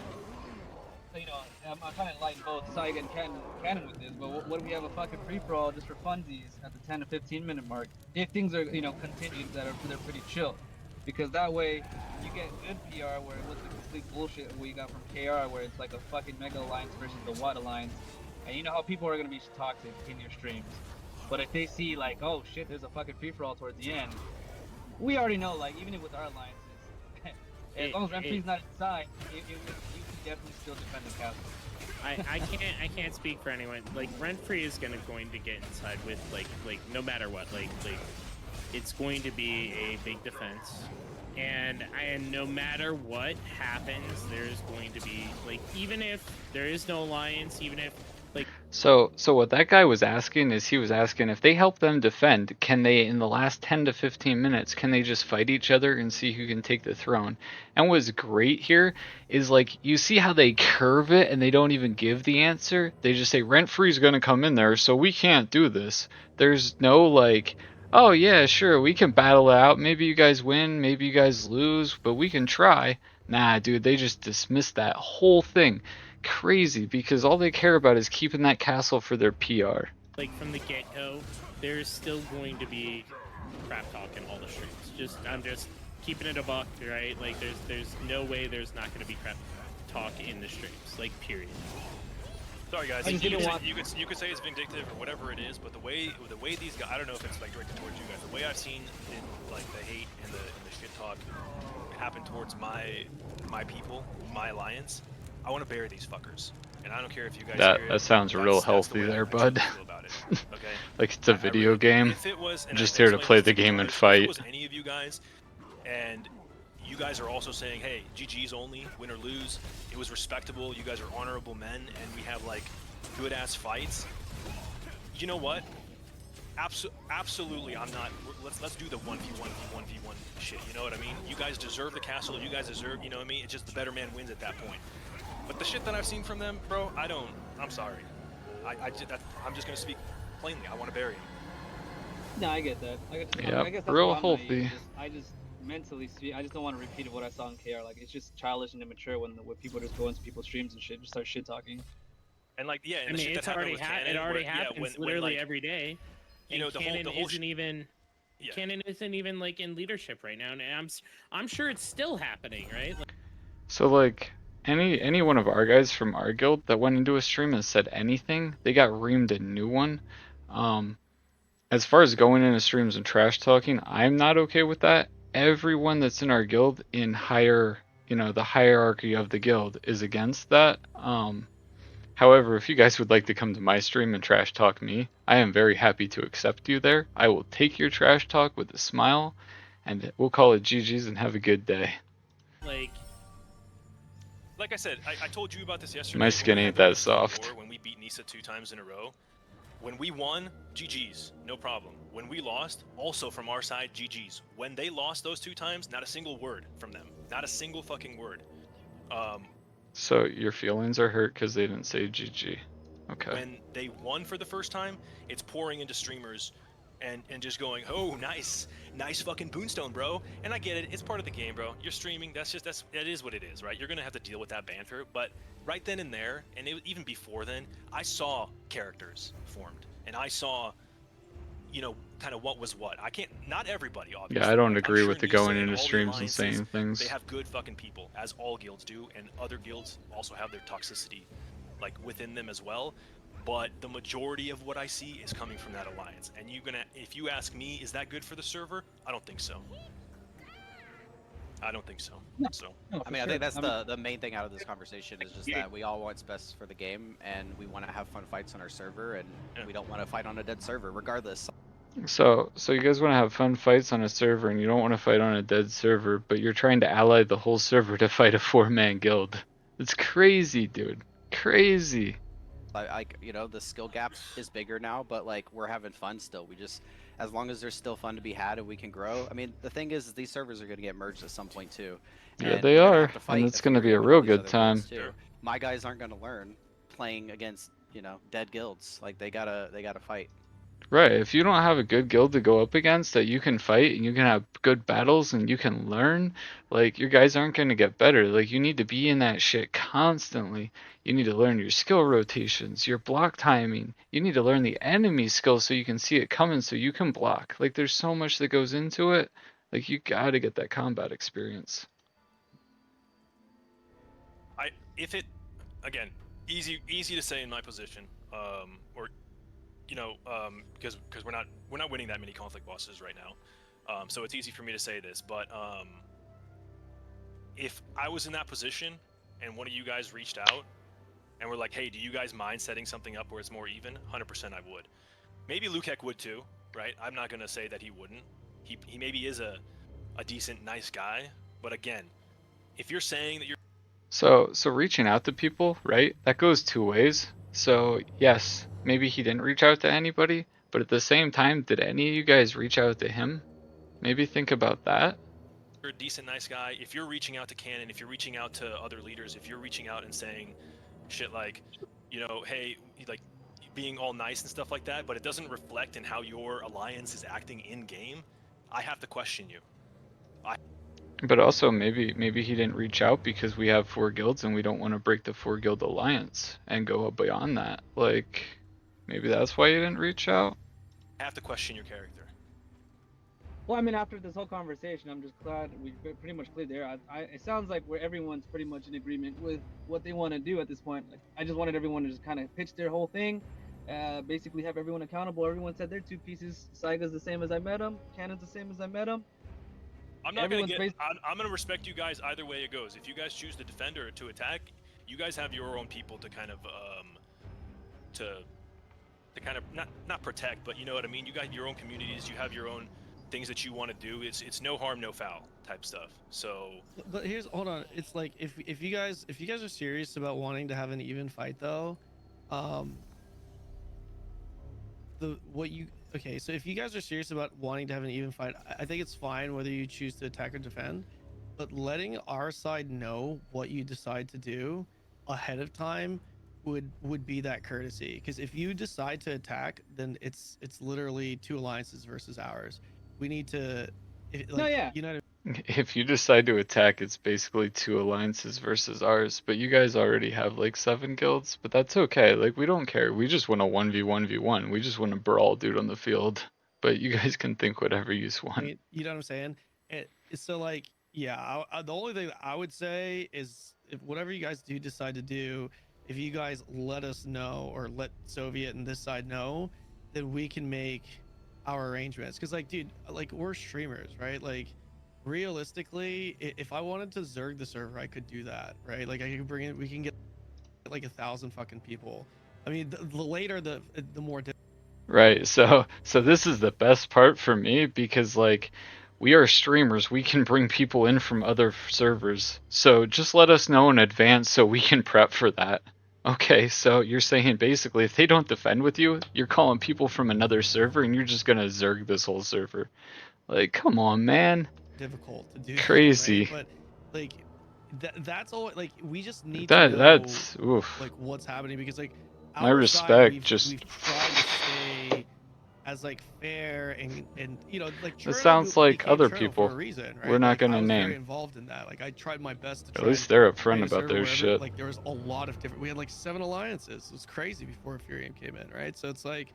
[SPEAKER 3] you know, I'm trying to enlighten both Saiga and Cannon with this. But what if we have a fucking free for all just for funsies at the 10 to 15 minute mark? If things are continued that they're pretty chill, because that way you get good PR where it was the complete bullshit we got from KR where it's like a fucking mega alliance versus the Watt alliance. And you know how people are gonna be toxic in your streams. But if they see like, oh shit, there's a fucking free-for-all towards the end, we already know, like, even with our alliances, as long as Renfree's not inside, you can definitely still defend the castle.
[SPEAKER 4] I can't speak for anyone. Like, Renfree is going to get inside with like no matter what. Like it's going to be a big defense. And no matter what happens, there's going to be, like, even if there is no alliance, even if, like...
[SPEAKER 1] So what that guy was asking is he was asking if they help them defend, can they, in the last 10 to 15 minutes, can they just fight each other and see who can take the throne? And what's great here is, like, you see how they curve it and they don't even give the answer? They just say, Rent-Free's gonna come in there, so we can't do this. There's no, like... oh yeah, sure, we can battle it out. Maybe you guys win, maybe you guys lose, but we can try. Nah, dude, they just dismissed that whole thing. Crazy, because all they care about is keeping that castle for their PR.
[SPEAKER 4] Like, from the get-go, there's still going to be crap talk in all the streams. I'm just keeping it a buck, right? Like, there's no way there's not going to be crap talk in the streams. Like, period.
[SPEAKER 2] Sorry guys, you could say it's vindictive or whatever it is, but the way these guys, I don't know if it's like directed towards you guys. The way I've seen it, like the hate and the shit talk happen towards my people, my alliance, I want to bury these fuckers, and I don't care if you guys.
[SPEAKER 1] That sounds real healthy there, bud.
[SPEAKER 2] Okay.
[SPEAKER 1] Like it's a video game.
[SPEAKER 2] If it was, and
[SPEAKER 1] just
[SPEAKER 2] I
[SPEAKER 1] here to play the game and fight.
[SPEAKER 2] If it was any of you guys, and you guys are also saying, hey, GG's only, win or lose, it was respectable, you guys are honorable men, and we have, like, good-ass fights. You know what? Absolutely, I'm not... Let's do the 1v1v1v1 shit, you know what I mean? You guys deserve the castle, you guys deserve, you know what I mean? It's just the better man wins at that point. But the shit that I've seen from them, bro, I'm sorry. I'm just gonna speak plainly, I want to bury him.
[SPEAKER 3] No, I get that. I guess that's
[SPEAKER 1] real
[SPEAKER 3] why I'm
[SPEAKER 1] healthy.
[SPEAKER 3] I just mentally I just don't want to repeat what I saw in KR. Like, it's just childish and immature when people just go into people's streams and shit, just start shit talking.
[SPEAKER 2] And like, yeah, and
[SPEAKER 4] I
[SPEAKER 2] the
[SPEAKER 4] mean,
[SPEAKER 2] shit that
[SPEAKER 4] it's
[SPEAKER 2] happened
[SPEAKER 4] already
[SPEAKER 2] with Cannon,
[SPEAKER 4] it already
[SPEAKER 2] where,
[SPEAKER 4] happens
[SPEAKER 2] when,
[SPEAKER 4] literally
[SPEAKER 2] like,
[SPEAKER 4] every day.
[SPEAKER 2] you know,
[SPEAKER 4] And
[SPEAKER 2] the
[SPEAKER 4] Cannon
[SPEAKER 2] whole
[SPEAKER 4] isn't even
[SPEAKER 2] yeah.
[SPEAKER 4] Cannon isn't even like in leadership right now, and I'm sure it's still happening, right? Like,
[SPEAKER 1] So like any one of our guys from our guild that went into a stream and said anything, they got reamed a new one. As far as going into streams and trash talking, I'm not okay with that. Everyone that's in our guild in higher, the hierarchy of the guild is against that. However, if you guys would like to come to my stream and trash talk me, I am very happy to accept you there. I will take your trash talk with a smile, and we'll call it GG's and have a good day.
[SPEAKER 2] Like I said, I told you about this yesterday.
[SPEAKER 1] My skin ain't that soft.
[SPEAKER 2] When we beat Nisa 2 times in a row. When we won, GG's, no problem. When we lost, also from our side, GG's. When they lost those 2 times, not a single word from them. Not a single fucking word.
[SPEAKER 1] So your feelings are hurt because they didn't say GG. Okay.
[SPEAKER 2] When they won for the first time, it's pouring into streamers and just going, oh, nice fucking Boonstone, bro. And I get it, it's part of the game, bro. You're streaming, it is what it is, right? You're gonna have to deal with that banter, but right then and there, and even before then, I saw characters formed, and I saw, kind of what was what. Not everybody, obviously.
[SPEAKER 1] Yeah, I don't
[SPEAKER 2] like,
[SPEAKER 1] agree
[SPEAKER 2] sure
[SPEAKER 1] with the
[SPEAKER 2] Nisa
[SPEAKER 1] going
[SPEAKER 2] and
[SPEAKER 1] into
[SPEAKER 2] all the
[SPEAKER 1] streams and saying things.
[SPEAKER 2] They have good fucking people, as all guilds do, and other guilds also have their toxicity, like, within them as well. But the majority of what I see is coming from that alliance. And if you ask me, is that good for the server? I don't think so. I don't think so.
[SPEAKER 3] No,
[SPEAKER 2] So
[SPEAKER 3] no,
[SPEAKER 9] I mean,
[SPEAKER 3] for
[SPEAKER 9] I think
[SPEAKER 3] sure.
[SPEAKER 9] that's the main thing out of this conversation is just that we all want what's best for the game, and we want to have fun fights on our server, and we don't want to fight on a dead server, regardless.
[SPEAKER 1] So you guys want to have fun fights on a server, and you don't want to fight on a dead server, but you're trying to ally the whole server to fight a 4-man guild. It's crazy, dude. Crazy.
[SPEAKER 9] The skill gap is bigger now, but like we're having fun still. We just, as long as there's still fun to be had and we can grow. I mean, the thing is these servers are going to get merged at some point too.
[SPEAKER 1] Yeah, they are, and it's going to be a real good time.
[SPEAKER 9] My guys aren't going to learn playing against dead guilds. Like they gotta fight.
[SPEAKER 1] Right, if you don't have a good guild to go up against that you can fight and you can have good battles and you can learn, like your guys aren't going to get better. Like you need to be in that shit constantly. You need to learn your skill rotations, your block timing. You need to learn the enemy skill so you can see it coming so you can block. Like there's so much that goes into it. Like you got to get that combat experience.
[SPEAKER 2] Again, easy to say in my position, because we're not winning that many conflict bosses right now, so it's easy for me to say this. But if I was in that position and one of you guys reached out and were like, "Hey, do you guys mind setting something up where it's more even?" 100% I would. Maybe Lukek would too, right? I'm not gonna say that he wouldn't. He maybe is a decent, nice guy, but again, if you're saying that you're
[SPEAKER 1] So reaching out to people, right? That goes 2 ways. So yes, maybe he didn't reach out to anybody, but at the same time, did any of you guys reach out to him? Maybe think about that.
[SPEAKER 2] You're a decent, nice guy. If you're reaching out to Canon, if you're reaching out to other leaders, if you're reaching out and saying shit like, hey, like being all nice and stuff like that, but it doesn't reflect in how your alliance is acting in game, I have to question you.
[SPEAKER 1] But also maybe he didn't reach out because we have 4 guilds and we don't want to break the 4 guild alliance and go beyond that. Like maybe that's why you didn't reach out.
[SPEAKER 2] I have to question your character.
[SPEAKER 3] Well, I mean, after this whole conversation, I'm just glad we pretty much cleared the air. It sounds like everyone's pretty much in agreement with what they want to do at this point. Like, I just wanted everyone to just kind of pitch their whole thing, basically have everyone accountable. Everyone said their 2 pieces. Saiga's the same as I met him. Cannon's the same as I met him.
[SPEAKER 2] I'm gonna respect you guys either way it goes. If you guys choose to defend or to attack, you guys have your own people to kind of to kind of not protect, but you know what I mean. You got your own communities. You have your own things that you want to do. It's no harm, no foul type stuff. So.
[SPEAKER 7] But hold on. It's like if you guys are serious about wanting to have an even fight though, Okay, so if you guys are serious about wanting to have an even fight, I think it's fine whether you choose to attack or defend, but letting our side know what you decide to do ahead of time would be that courtesy. Because if you decide to attack, then it's literally 2 alliances versus ours. We need to,
[SPEAKER 3] No, yeah.
[SPEAKER 7] You know what I mean?
[SPEAKER 1] If you decide to attack, it's basically 2 alliances versus ours, but you guys already have like 7 guilds, but that's okay. Like, we don't care. We just want a 1v1v1. We just want to brawl dude on the field. But you guys can think whatever you want.
[SPEAKER 7] You know what I'm saying? So like, yeah, the only thing that I would say is if whatever you guys do decide to do, if you guys let us know or let Soviet and this side know, then we can make our arrangements. Because like, dude, like we're streamers, right? Like realistically, if I wanted to Zerg the server, I could do that, right? Like I could bring it, we can get like 1,000 fucking people. I mean, the later the more.
[SPEAKER 1] Right, so this is the best part for me because like we are streamers, we can bring people in from other servers. So just let us know in advance so we can prep for that. Okay, so you're saying basically if they don't defend with you, you're calling people from another server and you're just gonna Zerg this whole server. Like, come on, man.
[SPEAKER 7] Difficult to do.
[SPEAKER 1] Crazy.
[SPEAKER 7] That, right? But like that's all. Like we just need to know
[SPEAKER 1] that's oof.
[SPEAKER 7] Like what's happening because like
[SPEAKER 1] my respect. We've
[SPEAKER 7] tried to stay as like fair and you know like
[SPEAKER 1] it sounds like other people
[SPEAKER 7] for a reason, right?
[SPEAKER 1] We're not
[SPEAKER 7] like,
[SPEAKER 1] gonna
[SPEAKER 7] I was
[SPEAKER 1] name.
[SPEAKER 7] Very involved in that. Like I tried my best to.
[SPEAKER 1] At least they're upfront about their
[SPEAKER 7] wherever,
[SPEAKER 1] shit.
[SPEAKER 7] Like there was a lot of different. We had like 7 alliances. It was crazy before Furium came in, right? So it's like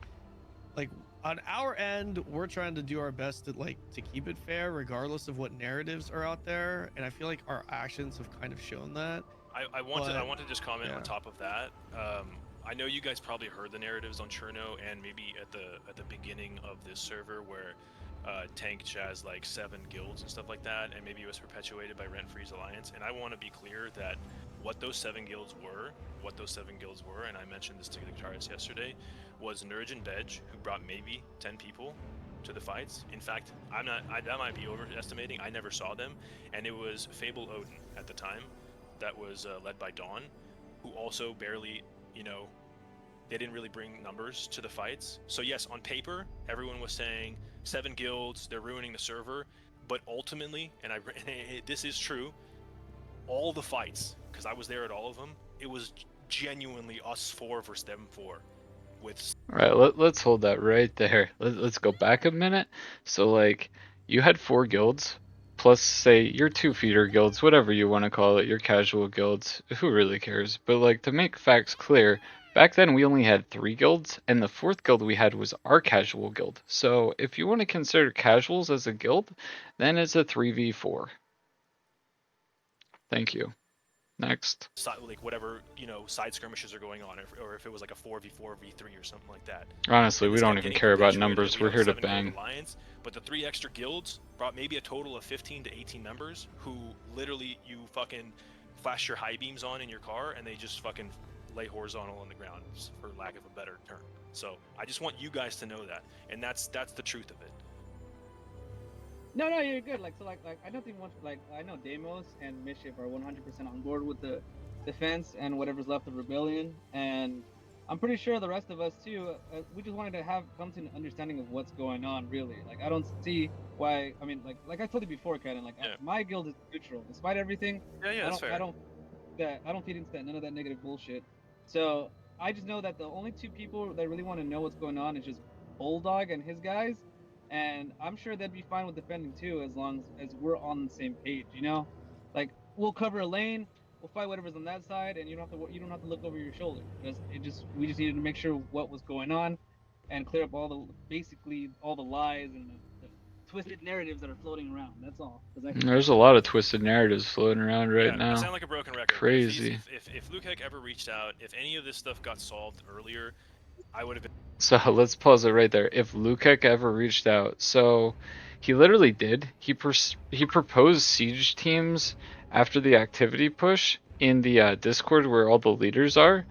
[SPEAKER 7] on our end, we're trying to do our best to keep it fair, regardless of what narratives are out there. And I feel like our actions have kind of shown that.
[SPEAKER 2] I want to just comment on top of that. I know you guys probably heard the narratives on Cherno and maybe at the beginning of this server where Tank has like 7 guilds and stuff like that, and maybe it was perpetuated by Rent Free's Alliance. And I want to be clear that what those 7 guilds were, and I mentioned this to the guitarists yesterday, was Nurj and Bedge, who brought maybe 10 people to the fights. In fact, that might be overestimating. I never saw them, and it was Fable Odin at the time, that was led by Dawn, who also barely, they didn't really bring numbers to the fights. So yes, on paper, everyone was saying 7 guilds, they're ruining the server, but ultimately, and this is true, all the fights, because I was there at all of them, it was genuinely us 4 versus them 4.
[SPEAKER 1] Right, let's hold that right there. Let's go back a minute. So like, you had 4 guilds, plus say your 2 feeder guilds, whatever you want to call it, your casual guilds, who really cares? But like, to make facts clear, back then we only had 3 guilds, and the 4th guild we had was our casual guild. So if you want to consider casuals as a guild, then it's a 3v4. Thank you. Next.
[SPEAKER 2] Like whatever, side skirmishes are going on, or if it was like a 4v4, v3 or something like that.
[SPEAKER 1] Honestly, we don't even care about numbers. We're here to bang.
[SPEAKER 2] Alliance, but the 3 extra guilds brought maybe a total of 15 to 18 members who literally you fucking flash your high beams on in your car and they just fucking lay horizontal on the ground, for lack of a better term. So I just want you guys to know that, and that's the truth of it.
[SPEAKER 3] No, you're good. Like I don't think much. Like I know Deimos and Mischief are 100% on board with the defense and whatever's left of Rebellion, and I'm pretty sure the rest of us too. We just wanted to come to an understanding of what's going on. Really, like I don't see why. I mean, like I told you before, Ken. Like my guild is neutral, despite everything.
[SPEAKER 2] Yeah, that's fair.
[SPEAKER 3] I don't feed into none of that negative bullshit. So I just know that the only 2 people that really want to know what's going on is just Bulldog and his guys. And I'm sure they'd be fine with defending too, as long as we're on the same page. Like we'll cover a lane, we'll fight whatever's on that side, and you don't have to look over your shoulder. We just needed to make sure what was going on, and clear up all the lies and the twisted narratives that are floating around. That's all.
[SPEAKER 1] There's a lot of twisted narratives floating around right now.
[SPEAKER 2] I sound like a broken record.
[SPEAKER 1] Crazy.
[SPEAKER 2] If Lukeheck ever reached out, if any of this stuff got solved earlier, I would have been.
[SPEAKER 1] So let's pause it right there. If Lukeheck ever reached out, so he literally did. He proposed siege teams after the activity push in the Discord where all the leaders are,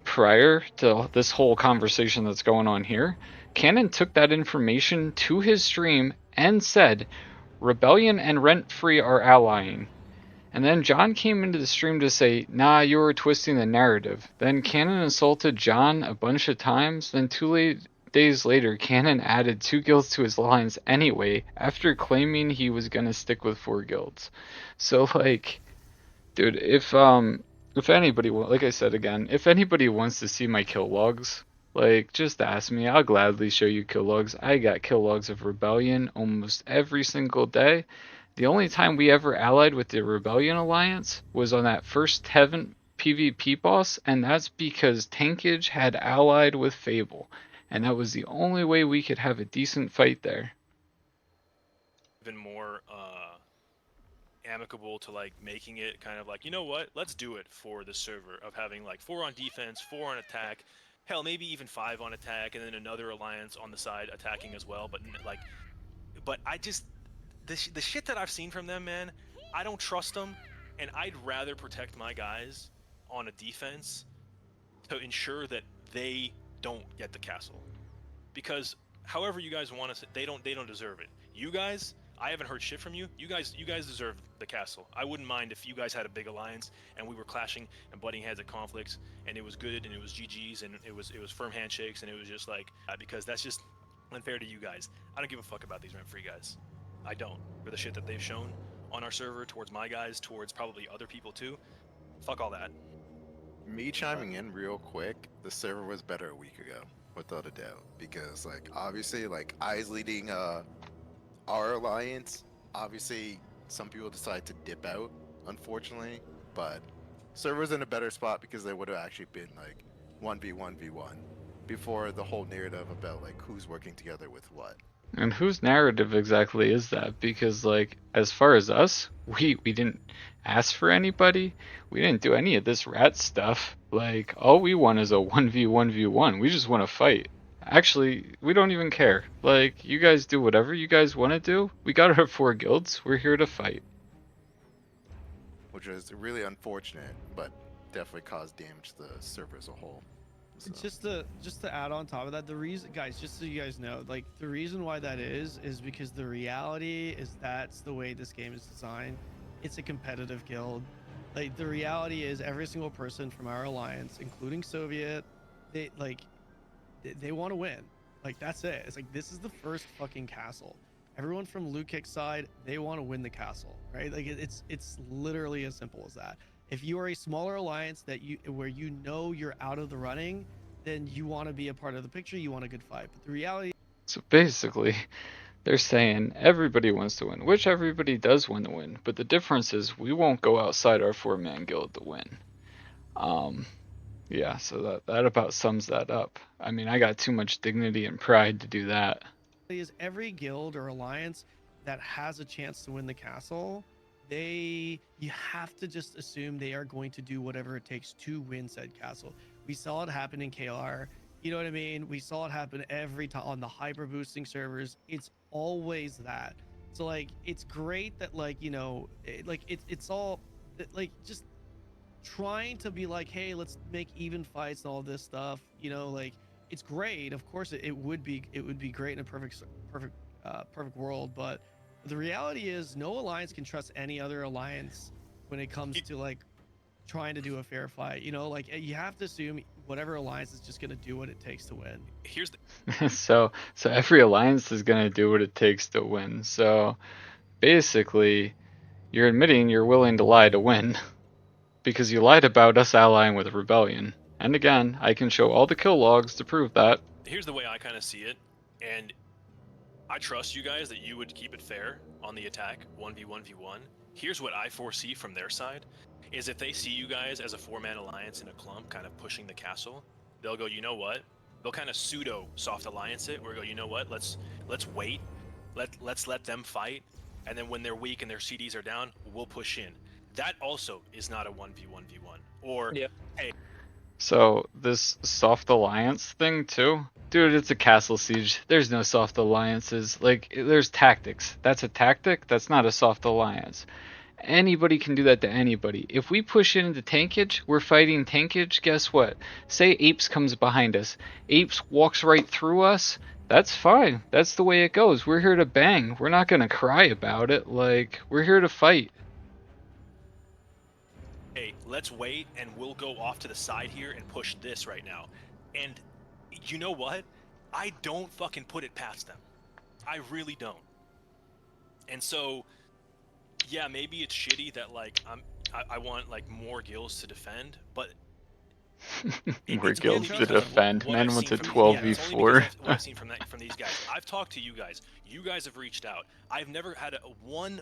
[SPEAKER 1] prior to this whole conversation that's going on here. Cannon took that information to his stream and said, Rebellion and Rent Free are allying. And then John came into the stream to say, nah, you were twisting the narrative. Then Cannon insulted John a bunch of times. Then 2 days later, Cannon added 2 guilds to his lines anyway, after claiming he was going to stick with 4 guilds. So, like, dude, if anybody, like I said again, if anybody wants to see my kill logs, like, just ask me. I'll gladly show you kill logs. I got kill logs of Rebellion almost every single day. The only time we ever allied with the Rebellion Alliance was on that first Heaven PvP boss, and that's because Tankage had allied with Fable, and that was the only way we could have a decent fight there.
[SPEAKER 2] Even more amicable to like making it kind of like, you know what, let's do it for the server of having like 4 on defense, 4 on attack, hell maybe even 5 on attack, and then another alliance on the side attacking as well. But I just the shit that I've seen from them, man, I don't trust them, and I'd rather protect my guys on a defense to ensure that they don't get the castle, because however you guys want to, they don't deserve it. You guys, I haven't heard shit from you. You guys deserve the castle. I wouldn't mind if you guys had a big alliance and we were clashing and butting heads at conflicts, and it was good and it was GGs and it was firm handshakes, and it was just like because that's just unfair to you guys. I don't give a fuck about these rent-free guys. I don't. For the shit that they've shown on our server towards my guys, towards probably other people too. Fuck all that.
[SPEAKER 10] Me chiming in real quick, the server was better a week ago, without a doubt, because like obviously like Eyes leading our alliance, obviously some people decide to dip out, unfortunately, but server's in a better spot because they would have actually been like 1v1v1 before the whole narrative about like who's working together with what.
[SPEAKER 1] And whose narrative exactly is that? Because, like, as far as us, we didn't ask for anybody. We didn't do any of this rat stuff. Like, all we want is a 1v1v1. We just want to fight. Actually, we don't even care. Like, you guys do whatever you guys want to do. We got our 4 guilds. We're here to fight.
[SPEAKER 10] Which is really unfortunate, but definitely caused damage to the server as a whole. So.
[SPEAKER 7] Just to add on top of that, the reason, guys, just so you guys know, like the reason why that is because the reality is that's the way this game is designed. It's a competitive guild. Like the reality is every single person from our alliance, including Soviet, they want to win. Like that's it. It's like this is the first fucking castle. Everyone from Loot Kick's side, they want to win the castle, right? Like it's literally as simple as that. If you are a smaller alliance where you know you're out of the running, then you want to be a part of the picture, you want a good fight. But the reality.
[SPEAKER 1] So basically, they're saying everybody wants to win, which everybody does want to win. But the difference is we won't go outside our 4-man guild to win. Yeah, so that about sums that up. I mean, I got too much dignity and pride to do that.
[SPEAKER 7] Is every guild or alliance that has a chance to win the castle, you have to just assume they are going to do whatever it takes to win said castle. We saw it happen in KR. You know what I mean? We saw it happen every time on the hyper boosting servers. It's always that. So like, it's great that like, you know, it's all like just trying to be like, hey, let's make even fights and all this stuff. You know, like it's great. Of course, it would be great in a perfect world, but the reality is no alliance can trust any other alliance when it comes to like trying to do a fair fight. You know, like you have to assume whatever alliance is just going to do what it takes to win.
[SPEAKER 2] Here's the
[SPEAKER 1] so every alliance is going to do what it takes to win. So basically, you're admitting you're willing to lie to win because you lied about us allying with Rebellion. And again, I can show all the kill logs to prove that.
[SPEAKER 2] Here's the way I kind of see it, and I trust you guys that you would keep it fair on the attack, 1v1v1. Here's what I foresee from their side, is if they see you guys as a 4-man alliance in a clump kind of pushing the castle, they'll go, you know what? They'll kind of pseudo soft alliance it, or go, you know what? Let's wait. Let's let them fight, and then when they're weak and their CDs are down, we'll push in. That also is not a 1v1v1. Or, hey.
[SPEAKER 1] So this soft alliance thing too? Dude, it's a castle siege. There's no soft alliances. Like, there's tactics. That's a tactic. That's not a soft alliance. Anybody can do that to anybody. If we push into tankage, we're fighting tankage, guess what? Say Apes comes behind us. Apes walks right through us. That's fine. That's the way it goes. We're here to bang. We're not going to cry about it. Like, we're here to fight.
[SPEAKER 2] Hey, let's wait and we'll go off to the side here and push this right now. And you know what? I don't fucking put it past them. I really don't. And so, yeah, maybe it's shitty that like I want like more guilds to defend, but
[SPEAKER 1] more guilds to defend. Man wants a 12v4.
[SPEAKER 2] What I've seen from these guys. I've talked to you guys. You guys have reached out. I've never had one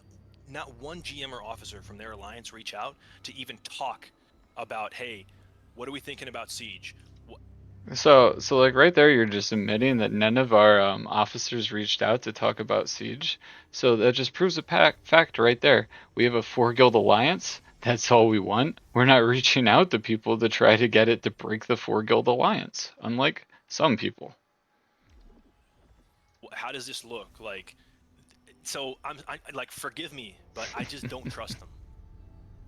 [SPEAKER 2] not one GM or officer from their alliance reach out to even talk about, hey, what are we thinking about Siege?
[SPEAKER 1] So like right there, you're just admitting that none of our officers reached out to talk about Siege. So that just proves a fact right there. We have a 4-guild alliance. That's all we want. We're not reaching out to people to try to get it to break the 4-guild alliance, unlike some people.
[SPEAKER 2] How does this look like? So I like, forgive me, but I just don't trust them.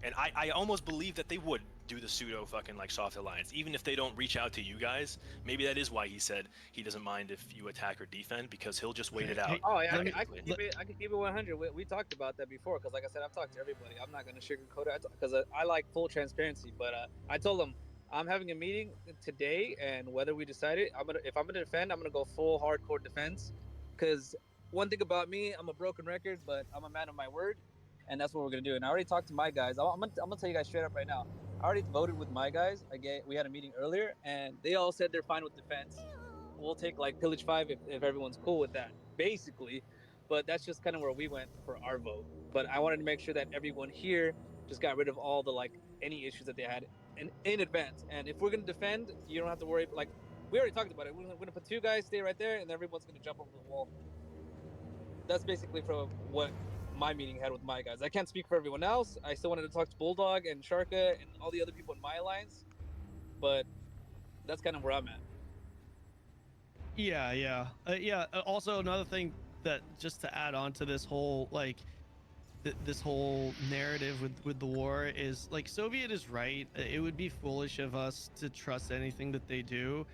[SPEAKER 2] And I almost believe that they would do the pseudo fucking like soft alliance, even if they don't reach out to you guys. Maybe that is why he said he doesn't mind if you attack or defend, because he'll just wait it out.
[SPEAKER 11] Oh yeah, I can keep it 100. We talked about that before, because like I said, I've talked to everybody. I'm not gonna sugarcoat it because I like full transparency. But I told them I'm having a meeting today, and whether we decide it, if I'm gonna defend, I'm gonna go full hardcore defense. Because one thing about me, I'm a broken record, but I'm a man of my word. And that's what we're gonna do. And I already talked to my guys. I'm gonna tell you guys straight up right now. I already voted with my guys. We had a meeting earlier, and they all said they're fine with defense. We'll take like pillage 5 if everyone's cool with that, basically. But that's just kind of where we went for our vote. But I wanted to make sure that everyone here just got rid of all the like any issues that they had in advance. And if we're gonna defend, you don't have to worry. Like we already talked about it. We're gonna put 2 guys stay right there, and everyone's gonna jump over the wall. That's basically from what my meeting had with my guys. I can't speak for everyone else. I still wanted to talk to Bulldog and Sharka and all the other people in my alliance, but that's kind of where I'm at.
[SPEAKER 7] Yeah. Also, another thing that just to add on to this whole like this whole narrative with the war is like Soviet is right. It would be foolish of us to trust anything that they do.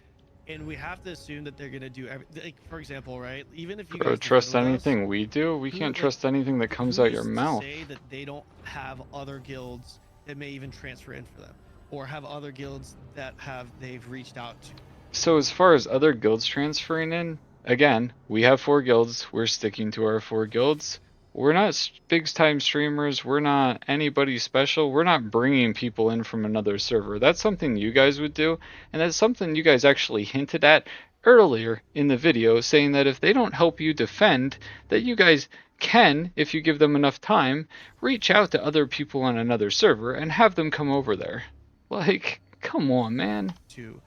[SPEAKER 7] And we have to assume that they're gonna do like, for example, right? Even if you
[SPEAKER 1] Bro,
[SPEAKER 7] guys
[SPEAKER 1] trust
[SPEAKER 7] defend with us,
[SPEAKER 1] anything we do? We can't
[SPEAKER 7] like,
[SPEAKER 1] trust anything that comes
[SPEAKER 7] who
[SPEAKER 1] out
[SPEAKER 7] is
[SPEAKER 1] your
[SPEAKER 7] to
[SPEAKER 1] mouth.
[SPEAKER 7] say that they don't have other guilds that may even transfer in for them, or have other guilds that they've reached out to?
[SPEAKER 1] So as far as other guilds transferring in, again, we have 4 guilds. We're sticking to our 4 guilds. We're not big time streamers. We're not anybody special. We're not bringing people in from another server. That's something you guys would do, and that's something you guys actually hinted at earlier in the video, saying that if they don't help you defend, that you guys can, if you give them enough time, reach out to other people on another server and have them come over there. Like, come on, man.
[SPEAKER 7] To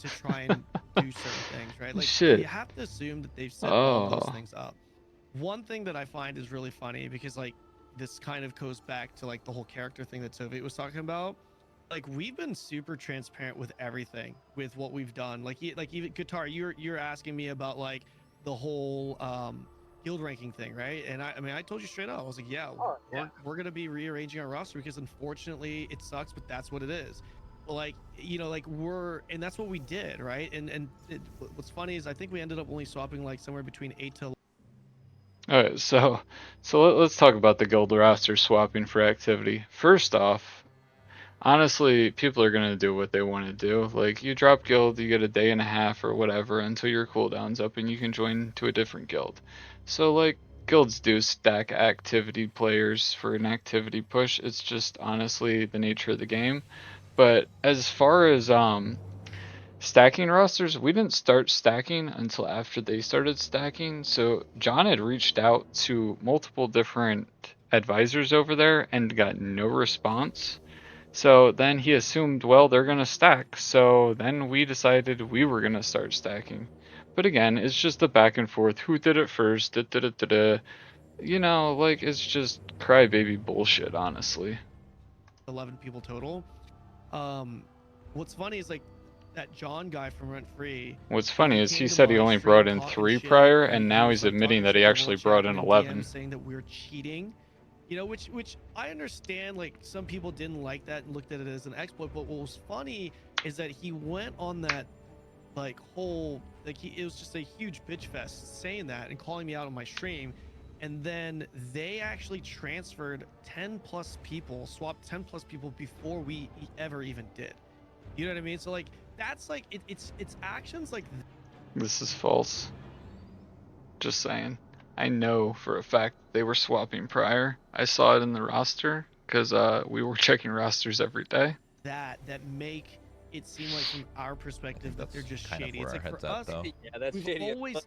[SPEAKER 7] try and do certain things, right? Like,
[SPEAKER 1] Shit.
[SPEAKER 7] you have to assume that they've set all those things up. One thing that I find is really funny, because like this kind of goes back to like the whole character thing that Soviet was talking about. Like, we've been super transparent with everything, with what we've done. Like even Guitar, you're asking me about like the whole guild ranking thing, right? And I mean, I told you straight up, I was like, yeah, we're gonna be rearranging our roster because unfortunately it sucks, but that's what it is. But like, you know, like and that's what we did, right? And what's funny is I think we ended up only swapping like somewhere between 8 to.
[SPEAKER 1] All right, so let's talk about the guild roster swapping for activity. First off, honestly, people are gonna do what they want to do. Like, you drop guild, you get a day and a half or whatever until your cooldown's up, and you can join to a different guild. So like, guilds do stack activity players for an activity push. It's just honestly the nature of the game. But as far as stacking rosters, we didn't start stacking until after they started stacking. So John had reached out to multiple different advisors over there and got no response. So then he assumed, well, they're going to stack. So then we decided we were going to start stacking. But again, it's just the back and forth. Who did it first? You know, like, it's just crybaby bullshit, honestly.
[SPEAKER 7] 11 people total. What's funny is like that John guy from Rent Free.
[SPEAKER 1] What's funny is he said he only brought in 3 prior, and now he's admitting that he actually brought in 11.
[SPEAKER 7] Saying that we're cheating, you know, which I understand. Like, some people didn't like that and looked at it as an exploit. But what was funny is that he went on that like whole like it was just a huge bitch fest saying that and calling me out on my stream. And then they actually transferred 10 plus people, swapped 10 plus people before we ever even did. You know what I mean? So like, that's like, it's actions like
[SPEAKER 1] this is false. Just saying. I know for a fact they were swapping prior. I saw it in the roster because we were checking rosters every day.
[SPEAKER 7] That make it seem like, from our perspective, that they're just shady. It's like, for us,
[SPEAKER 11] yeah, that's
[SPEAKER 7] we've
[SPEAKER 11] shady.
[SPEAKER 7] always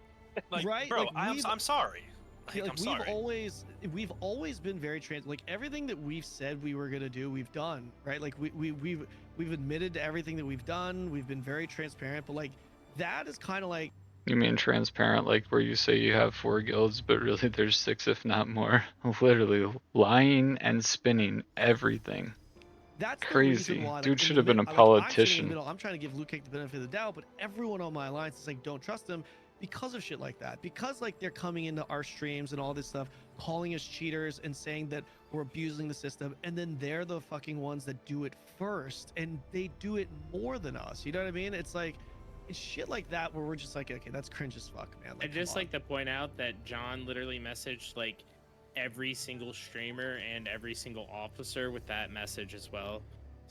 [SPEAKER 2] like,
[SPEAKER 7] right.
[SPEAKER 2] Bro,
[SPEAKER 7] like,
[SPEAKER 2] I'm sorry.
[SPEAKER 7] like
[SPEAKER 2] I'm sorry.
[SPEAKER 7] we've always been very like everything that we've said we were gonna do, we've done, right? Like we've admitted to everything that we've done. We've been very transparent, but like that is kind of like.
[SPEAKER 1] You mean transparent, like where you say you have 4 guilds, but really there's 6 if not more. Literally lying and spinning everything.
[SPEAKER 7] That's
[SPEAKER 1] crazy.
[SPEAKER 7] The reason why, like,
[SPEAKER 1] Dude should have been a politician.
[SPEAKER 7] I'm trying to give Luke the benefit of the doubt, but everyone on my alliance is like, don't trust him because of shit like that. Because like they're coming into our streams and all this stuff, calling us cheaters and saying that we're abusing the system, and then they're the fucking ones that do it first, and they do it more than us. You know what I mean? It's like. It's shit like that where we're just like, okay, that's cringe as fuck, man. Like,
[SPEAKER 4] I'd just like to point out that John literally messaged like every single streamer and every single officer with that message as well.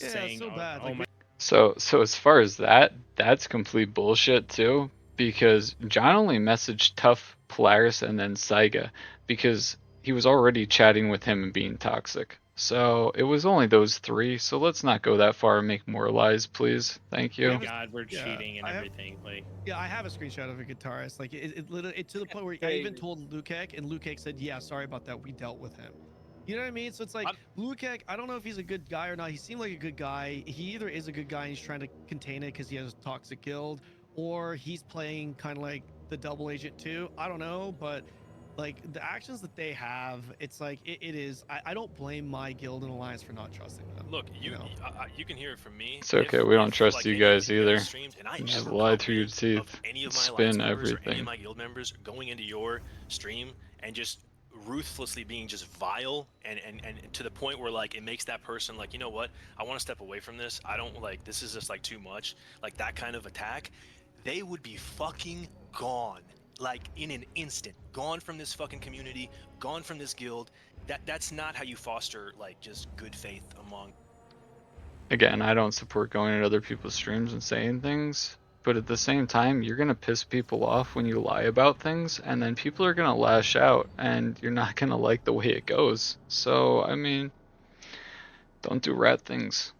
[SPEAKER 7] Yeah,
[SPEAKER 4] saying,
[SPEAKER 7] so bad.
[SPEAKER 4] Oh my.
[SPEAKER 1] So as far as that, that's complete bullshit too, because John only messaged Tough, Polaris, and then Saiga because he was already chatting with him and being toxic. So it was only those 3. So let's not go that far and make more lies, please. Thank you.
[SPEAKER 4] Oh God, we're cheating and everything. Like,
[SPEAKER 7] yeah, I have a screenshot of a guitarist. Like it literally to the point where I even told Lukek, and Lukek said, "Yeah, sorry about that. We dealt with him." You know what I mean? So it's like Lukek. I don't know if he's a good guy or not. He seemed like a good guy. He either is a good guy and he's trying to contain it because he has a toxic guild, or he's playing kind of like the double agent too. I don't know, but. Like the actions that they have, it's like it is. I don't blame my guild and alliance for not trusting them.
[SPEAKER 2] Look, you can hear it from me.
[SPEAKER 1] It's okay. We don't trust
[SPEAKER 2] like,
[SPEAKER 1] you guys either.
[SPEAKER 2] Streams, and I
[SPEAKER 1] just
[SPEAKER 2] ever
[SPEAKER 1] lie through your
[SPEAKER 2] complained
[SPEAKER 1] teeth.
[SPEAKER 2] Of any of my
[SPEAKER 1] Spin
[SPEAKER 2] members or any
[SPEAKER 1] everything.
[SPEAKER 2] of my guild members going into your stream and just ruthlessly being just vile and to the point where like it makes that person like, you know what, I want to step away from this. I don't like this is just like too much. Like that kind of attack, they would be fucking gone. Like in an instant, gone from this fucking community, gone from this guild. That's not how you foster like just good faith among.
[SPEAKER 1] Again, I don't support going to other people's streams and saying things, but at the same time, you're gonna piss people off when you lie about things, and then people are gonna lash out, and you're not gonna like the way it goes. So, I mean, don't do rat things.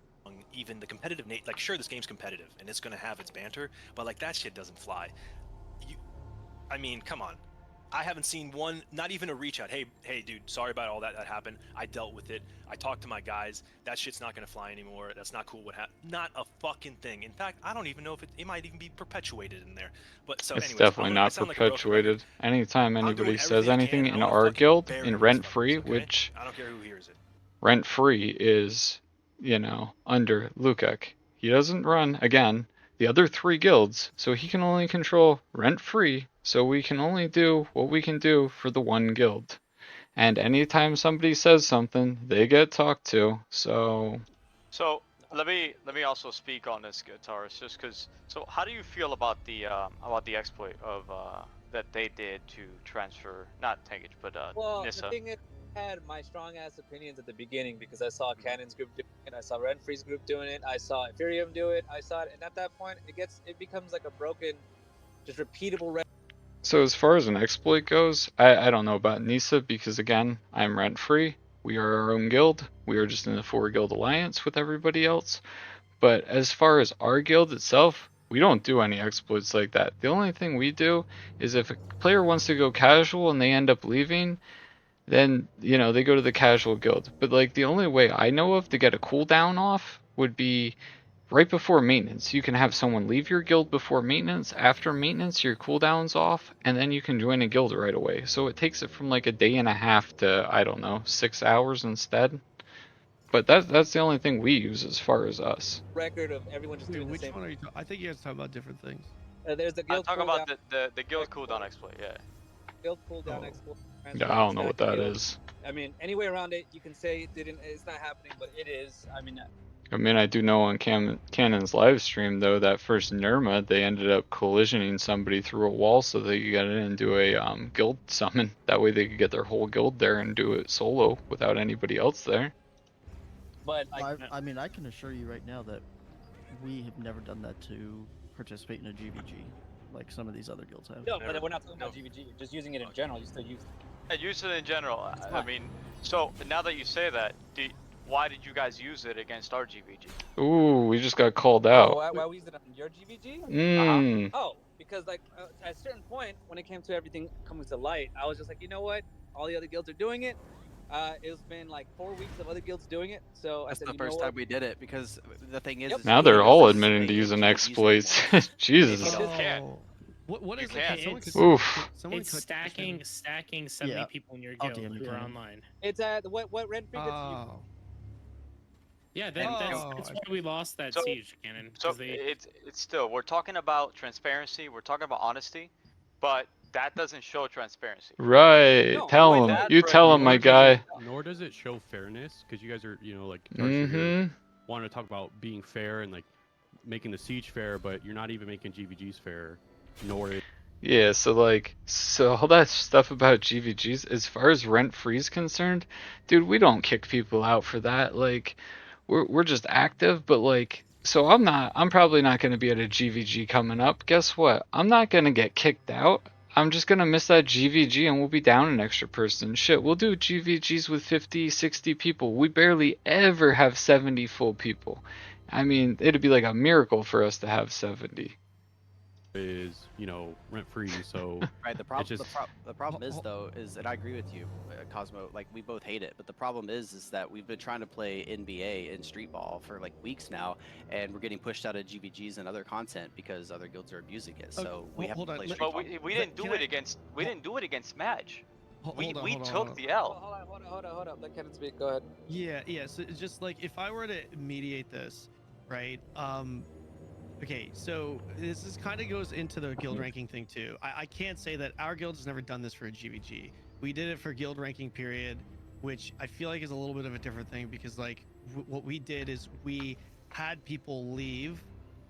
[SPEAKER 2] Even the competitive like sure, this game's competitive and it's gonna have its banter, but like that shit doesn't fly. I mean, come on. I haven't seen one, not even a reach out. Hey, dude, sorry about all that happened. I dealt with it. I talked to my guys. That shit's not going to fly anymore. That's not cool what happened. Not a fucking thing. In fact, I don't even know if it might even be perpetuated in there. But so
[SPEAKER 1] it's
[SPEAKER 2] anyways,
[SPEAKER 1] definitely not perpetuated. Anytime anybody says anything in our guild, in Rent Free,
[SPEAKER 2] okay?
[SPEAKER 1] which
[SPEAKER 2] I don't care who hears it.
[SPEAKER 1] Rent Free is, under Lukek. He doesn't run, again, the other 3 guilds, so he can only control Rent Free, so we can only do what we can do for the 1 guild. And anytime somebody says something, they get talked to, so...
[SPEAKER 5] So, let me also speak on this, guitarist, just because... So, how do you feel about the exploit of, that they did to transfer, not Tankage, but,
[SPEAKER 11] well,
[SPEAKER 5] Nissa?
[SPEAKER 11] The thing is, I had my strong ass opinions at the beginning because I saw Cannon's group doing it, I saw Renfree's group doing it, I saw Ethereum do it, and at that point it becomes like a broken, just repeatable.
[SPEAKER 1] So as far as an exploit goes, I don't know about Nissa because again, I'm rent free. We are our own guild. We are just in the 4 guild alliance with everybody else. But as far as our guild itself, we don't do any exploits like that. The only thing we do is if a player wants to go casual and they end up leaving, then, they go to the casual guild. But, like, the only way I know of to get a cooldown off would be right before maintenance. You can have someone leave your guild before maintenance. After maintenance, your cooldown's off, and then you can join a guild right away. So it takes it from, like, a day and a half to, I don't know, 6 hours instead. But that's the only thing we use as far as us.
[SPEAKER 11] Record of everyone just doing the same.
[SPEAKER 7] Which one are you I think you guys talk about different things.
[SPEAKER 11] There's the guild
[SPEAKER 5] I'm talking about the guild cooldown exploit, yeah.
[SPEAKER 11] Guild cooldown exploit.
[SPEAKER 1] Yeah, I don't know what that is.
[SPEAKER 11] I mean, any way around it, you can say it's not happening, but it is. I mean,
[SPEAKER 1] I do know on Cannon's live stream, though, that first Nirma, they ended up collisioning somebody through a wall so they could get in and do a guild summon. That way they could get their whole guild there and do it solo without anybody else there.
[SPEAKER 11] But
[SPEAKER 12] I mean, I can assure you right now that we have never done that to participate in a GVG, like some of these other guilds have.
[SPEAKER 11] No, but we're not talking about GVG. Just using it in general. You still use it.
[SPEAKER 5] Yeah, use it in general. I mean, so now that you say that, why did you guys use it against our GVG?
[SPEAKER 1] Ooh, we just got called out.
[SPEAKER 11] Why we use it on your GVG?
[SPEAKER 1] Mm.
[SPEAKER 11] Oh, because like at a certain point when it came to everything coming to light, I was just like, you know what, all the other guilds are doing it. It's been like 4 weeks of other guilds doing it, so
[SPEAKER 9] That's
[SPEAKER 11] I said,
[SPEAKER 9] the
[SPEAKER 11] you know
[SPEAKER 9] first
[SPEAKER 11] what?
[SPEAKER 9] time we did it because the thing is,
[SPEAKER 11] Yep.
[SPEAKER 9] is
[SPEAKER 1] Now
[SPEAKER 9] we
[SPEAKER 1] they're
[SPEAKER 9] can't
[SPEAKER 1] all
[SPEAKER 9] participate
[SPEAKER 1] admitting to
[SPEAKER 9] in
[SPEAKER 1] using
[SPEAKER 9] GVGs
[SPEAKER 1] exploits.
[SPEAKER 9] anymore.
[SPEAKER 1] Jesus.
[SPEAKER 2] No, you can't.
[SPEAKER 7] What
[SPEAKER 5] You
[SPEAKER 7] is
[SPEAKER 5] can't.
[SPEAKER 7] it? Someone
[SPEAKER 4] It's,
[SPEAKER 1] Oof.
[SPEAKER 7] someone
[SPEAKER 4] it's
[SPEAKER 7] cut-
[SPEAKER 4] stacking 70
[SPEAKER 12] Yeah.
[SPEAKER 4] people in your
[SPEAKER 12] Oh,
[SPEAKER 4] guild
[SPEAKER 12] damn, you
[SPEAKER 4] who are
[SPEAKER 12] can.
[SPEAKER 4] online.
[SPEAKER 11] It's what Red Free did to you.
[SPEAKER 7] Oh.
[SPEAKER 4] Yeah,
[SPEAKER 9] And-
[SPEAKER 4] that's why we lost that
[SPEAKER 5] So-
[SPEAKER 4] siege cannon.
[SPEAKER 5] So
[SPEAKER 4] 'Cause they,
[SPEAKER 5] it's still, we're talking about transparency, we're talking about honesty, but that doesn't show transparency.
[SPEAKER 1] Right.
[SPEAKER 11] No,
[SPEAKER 1] Tell
[SPEAKER 11] wait,
[SPEAKER 1] him.
[SPEAKER 5] that-
[SPEAKER 1] You tell him,
[SPEAKER 13] Nor
[SPEAKER 1] my
[SPEAKER 13] does
[SPEAKER 1] guy.
[SPEAKER 13] it- Nor does it show fairness, because you guys are, you know, like Darcy here, want to talk about being fair and like making the siege fair, but you're not even making GVGs fair. Nor is
[SPEAKER 1] Yeah, so all that stuff about GVGs, as far as rent free is concerned, dude, we don't kick people out for that. Like, we're just active, but like, so I'm probably not gonna be at a GVG coming up. Guess what? I'm not gonna get kicked out. I'm just gonna miss that GVG and we'll be down an extra person. Shit, we'll do GVGs with 50, 60 people. We barely ever have 70 full people. I mean, it'd be like a miracle for us to have 70.
[SPEAKER 13] you know, rent free. So
[SPEAKER 9] Right. The problem.
[SPEAKER 13] just-
[SPEAKER 9] The problem is though is, and I agree with you, Cosmo. Like we both hate it, but the problem is that we've been trying to play NBA and street ball for like weeks now, and we're getting pushed out of GVGs and other content because other guilds are abusing it. So we have to play street
[SPEAKER 5] But
[SPEAKER 9] ball.
[SPEAKER 5] we didn't do it against Madge. We
[SPEAKER 7] hold
[SPEAKER 5] took
[SPEAKER 7] on.
[SPEAKER 5] the L.
[SPEAKER 11] Hold on. Let Kevin speak. Go ahead.
[SPEAKER 7] Yeah. So it's just like if I were to mediate this, right? Okay, so this is kind of goes into the guild ranking thing too. I can't say that our guild has never done this for a GVG. We did it for guild ranking period, which I feel like is a little bit of a different thing because like what we did is we had people leave,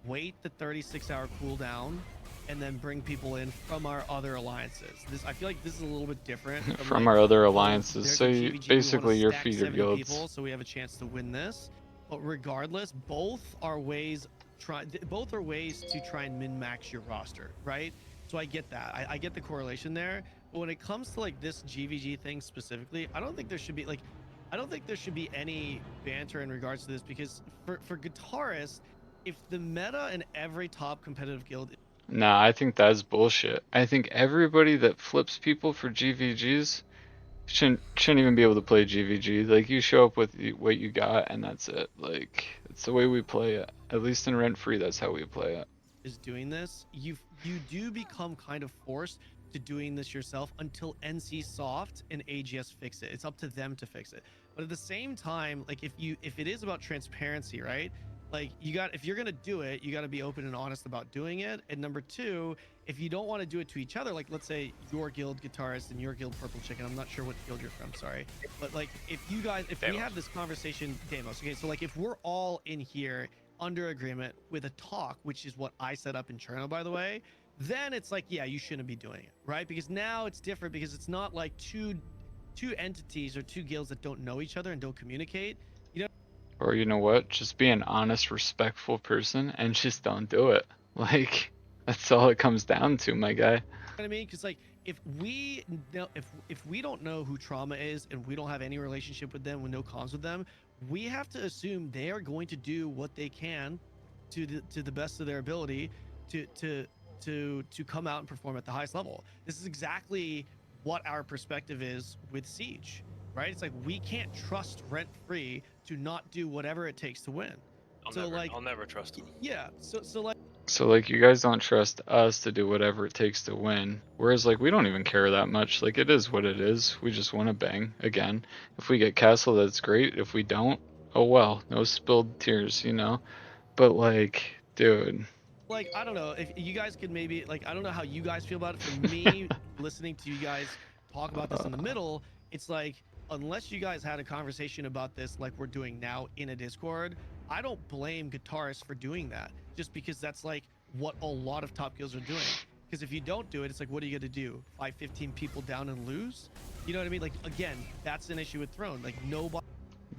[SPEAKER 7] wait the 36-hour cooldown, and then bring people in from our other alliances. I feel like this is a little bit different
[SPEAKER 1] From
[SPEAKER 7] like,
[SPEAKER 1] our other
[SPEAKER 7] oh,
[SPEAKER 1] alliances.
[SPEAKER 7] there's
[SPEAKER 1] So
[SPEAKER 7] a
[SPEAKER 1] you,
[SPEAKER 7] GVG, we
[SPEAKER 1] basically
[SPEAKER 7] wanna
[SPEAKER 1] your
[SPEAKER 7] stack
[SPEAKER 1] feeder
[SPEAKER 7] 70
[SPEAKER 1] guilds.
[SPEAKER 7] people, so we have a chance to win this. But regardless, both are ways to try and min-max your roster, right? So I get that. I get the correlation there. But when it comes to like this GVG thing specifically, I don't think there should be any banter in regards to this because for guitarists, if the meta in every top competitive guild.
[SPEAKER 1] Nah, I think that's bullshit. I think everybody that flips people for GVGs shouldn't even be able to play GVG. Like, you show up with what you got and that's it. Like, it's the way we play it. At least in Rent Free, that's how we play it.
[SPEAKER 7] Is doing this, you do become kind of forced to doing this yourself until NC Soft and AGS fix it. It's up to them to fix it. But at the same time, like if it is about transparency, right? Like if you're gonna do it, you got to be open and honest about doing it. And number two, if you don't want to do it to each other, like let's say your guild guitarist and your guild purple chicken, I'm not sure what guild you're from, sorry, but like if we have this conversation, Damos, okay, so like if we're all in here under agreement with a talk, which is what I set up in Cherno, by the way, then it's like, yeah, you shouldn't be doing it, right? Because now it's different because it's not like two entities or two guilds that don't know each other and don't communicate. You know.
[SPEAKER 1] Or you know what? Just be an honest, respectful person and just don't do it. Like, that's all it comes down to, my guy.
[SPEAKER 7] You know what I mean? Because like if we don't know who Trauma is and we don't have any relationship with them, with no comms with them, we have to assume they are going to do what they can to the best of their ability to come out and perform at the highest level. This is exactly what our perspective is with Siege, right? It's like we can't trust Rent Free to not do whatever it takes to win.
[SPEAKER 2] I'll never trust him.
[SPEAKER 7] Yeah.
[SPEAKER 1] So like you guys don't trust us to do whatever it takes to win. Whereas like we don't even care that much. Like it is what it is. We just want to bang again. If we get castle, that's great. If we don't, oh well. No spilled tears, you know. But like, dude.
[SPEAKER 7] Like I don't know if you guys could maybe like I don't know how you guys feel about it. For me, listening to you guys talk about this in the middle, it's like unless you guys had a conversation about this like we're doing now in a Discord, I don't blame guitarists for doing that. Just because that's like what a lot of top guilds are doing. Because if you don't do it, it's like what are you gonna do? 15 people down and lose? You know what I mean? Like again, that's an issue with Throne. Like nobody.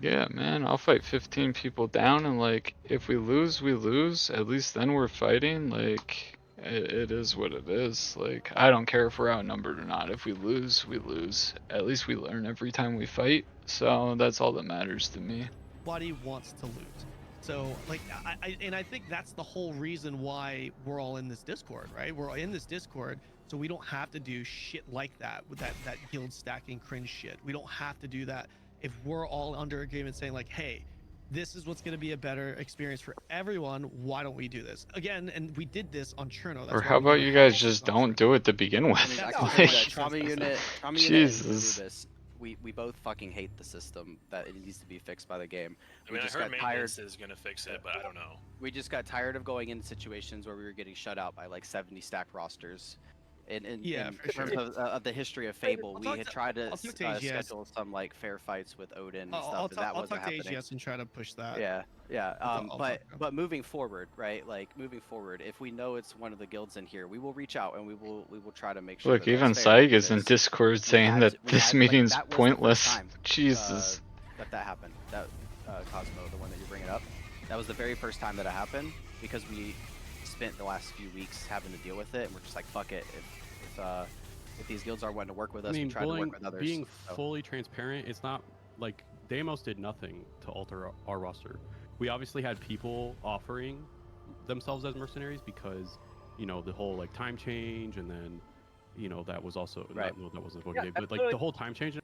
[SPEAKER 1] Yeah, man, I'll fight 15 people down, and like if we lose, we lose. At least then we're fighting. Like it is what it is. Like I don't care if we're outnumbered or not. If we lose, we lose. At least we learn every time we fight. So that's all that matters to me.
[SPEAKER 7] Nobody wants to lose. So like I think that's the whole reason why we're all in this Discord, right? We're in this Discord so we don't have to do shit like that with that guild stacking cringe shit. We don't have to do that if we're all under agreement saying like, hey, this is what's going to be a better experience for everyone. Why don't we do this again? And we did this on Cherno.
[SPEAKER 1] Or how about you guys just don't do it to begin with?
[SPEAKER 9] I mean, I can tell you
[SPEAKER 1] Like,
[SPEAKER 9] that Trauma Unit
[SPEAKER 1] Jesus.
[SPEAKER 9] and Anubis, we both fucking hate the system that it needs to be fixed by the game.
[SPEAKER 2] I mean, I heard maintenance is gonna fix it, but I don't know.
[SPEAKER 9] We just got tired of going in situations where we were getting shut out by like 70 stack rosters. In terms of the history of Fable, we had tried to schedule some like fair fights with Odin and stuff, and that wasn't happening.
[SPEAKER 7] I'll talk to AGS and try to push that.
[SPEAKER 9] Yeah. But moving forward, right? Like moving forward, if we know it's one of the guilds in here, we will reach out and we will try to make sure.
[SPEAKER 1] Look, even Saig is in Discord saying that this meeting's pointless. Jesus.
[SPEAKER 9] That happened. That Cosmo, the one that you're bringing up, that was the very first time that it happened because we spent the last few weeks having to deal with it, and we're just like, fuck it. If these guilds are wanting to work with us, we try to work with others.
[SPEAKER 13] Being fully transparent, it's not like Deimos did nothing to alter our roster. We obviously had people offering themselves as mercenaries because, you know, the whole like time change, and then, you know, that was also that wasn't what gave, but like the whole time change.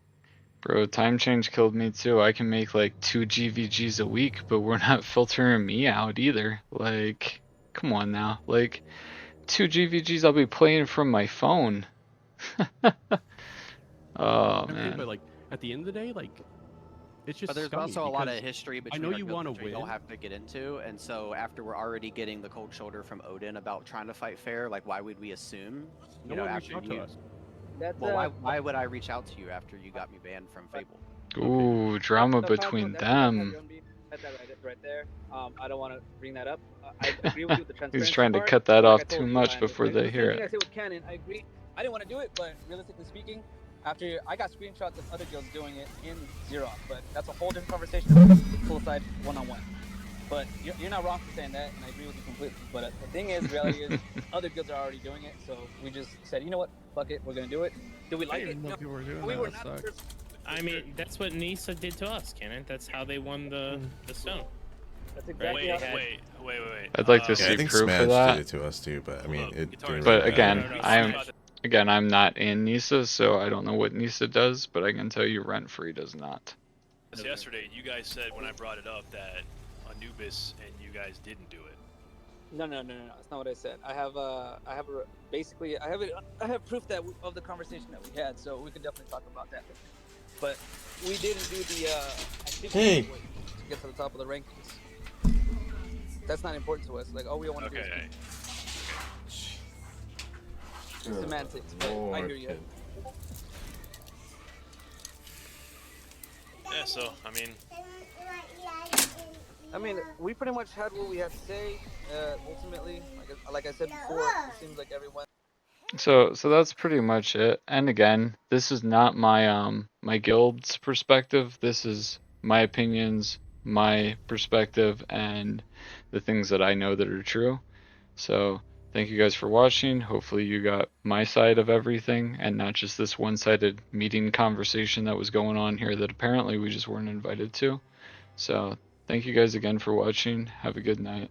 [SPEAKER 1] Bro, time change killed me too. I can make like 2 GVGs a week, but we're not filtering me out either. Like, come on now. Like, 2 GVGs I'll be playing from my phone. Oh man.
[SPEAKER 13] But like at the end of the day, like it's just.
[SPEAKER 9] But there's also a lot of history between.
[SPEAKER 13] I know you want to win.
[SPEAKER 9] We don't have to get into, and so after we're already getting the cold shoulder from Odin about trying to fight fair, like why would we assume?
[SPEAKER 13] No one reached out to us.
[SPEAKER 9] Well, why would I reach out to you after you got me banned from Fable?
[SPEAKER 1] Ooh, drama between them.
[SPEAKER 11] Right there. I don't want to bring that up. I agree with you with the transparency.
[SPEAKER 1] He's trying to
[SPEAKER 11] part.
[SPEAKER 1] cut that
[SPEAKER 11] Like
[SPEAKER 1] off
[SPEAKER 11] I told
[SPEAKER 1] too
[SPEAKER 11] you,
[SPEAKER 1] much
[SPEAKER 11] Ryan,
[SPEAKER 1] before they hear
[SPEAKER 11] I
[SPEAKER 1] it.
[SPEAKER 11] say with Canon, I agree. I didn't want to do it, but realistically speaking, after I got screenshots of other guilds doing it in Xeroth, but that's a whole different conversation. Full side one-on-one. But you're not wrong for saying that, and I agree with you completely. But the thing is, reality is, other guilds are already doing it, so we just said, you know what, fuck it, we're gonna do it. Do we like it? No, we were not.
[SPEAKER 4] I mean, that's what Nisa did to us, Kenan. That's how they won the stone.
[SPEAKER 11] That's exactly
[SPEAKER 2] wait.
[SPEAKER 1] I'd like to
[SPEAKER 8] Yeah,
[SPEAKER 1] see
[SPEAKER 8] I think
[SPEAKER 1] proof
[SPEAKER 8] Smash
[SPEAKER 1] of that.
[SPEAKER 8] did it to us too, but I mean, it. didn't
[SPEAKER 1] But
[SPEAKER 8] really
[SPEAKER 1] again,
[SPEAKER 8] matter.
[SPEAKER 1] I'm not in Nisa, so I don't know what Nisa does, but I can tell you Rent Free does not.
[SPEAKER 2] Yesterday, you guys said when I brought it up that Anubis and you guys didn't do it.
[SPEAKER 11] No. That's not what I said. I have proof that of the conversation that we had, so we could definitely talk about that. But we didn't do the activity to get to the top of the rankings. That's not important to us. Like, all we want to do is semantics. But I hear you.
[SPEAKER 2] Yeah. So
[SPEAKER 11] I mean, we pretty much had what we had to say. Ultimately, like I said before, it seems like everyone.
[SPEAKER 1] So that's pretty much it. And again, this is not my my guild's perspective. This is my opinions, my perspective, and the things that I know that are true. So thank you guys for watching. Hopefully you got my side of everything and not just this one-sided meeting conversation that was going on here that apparently we just weren't invited to. So thank you guys again for watching. Have a good night.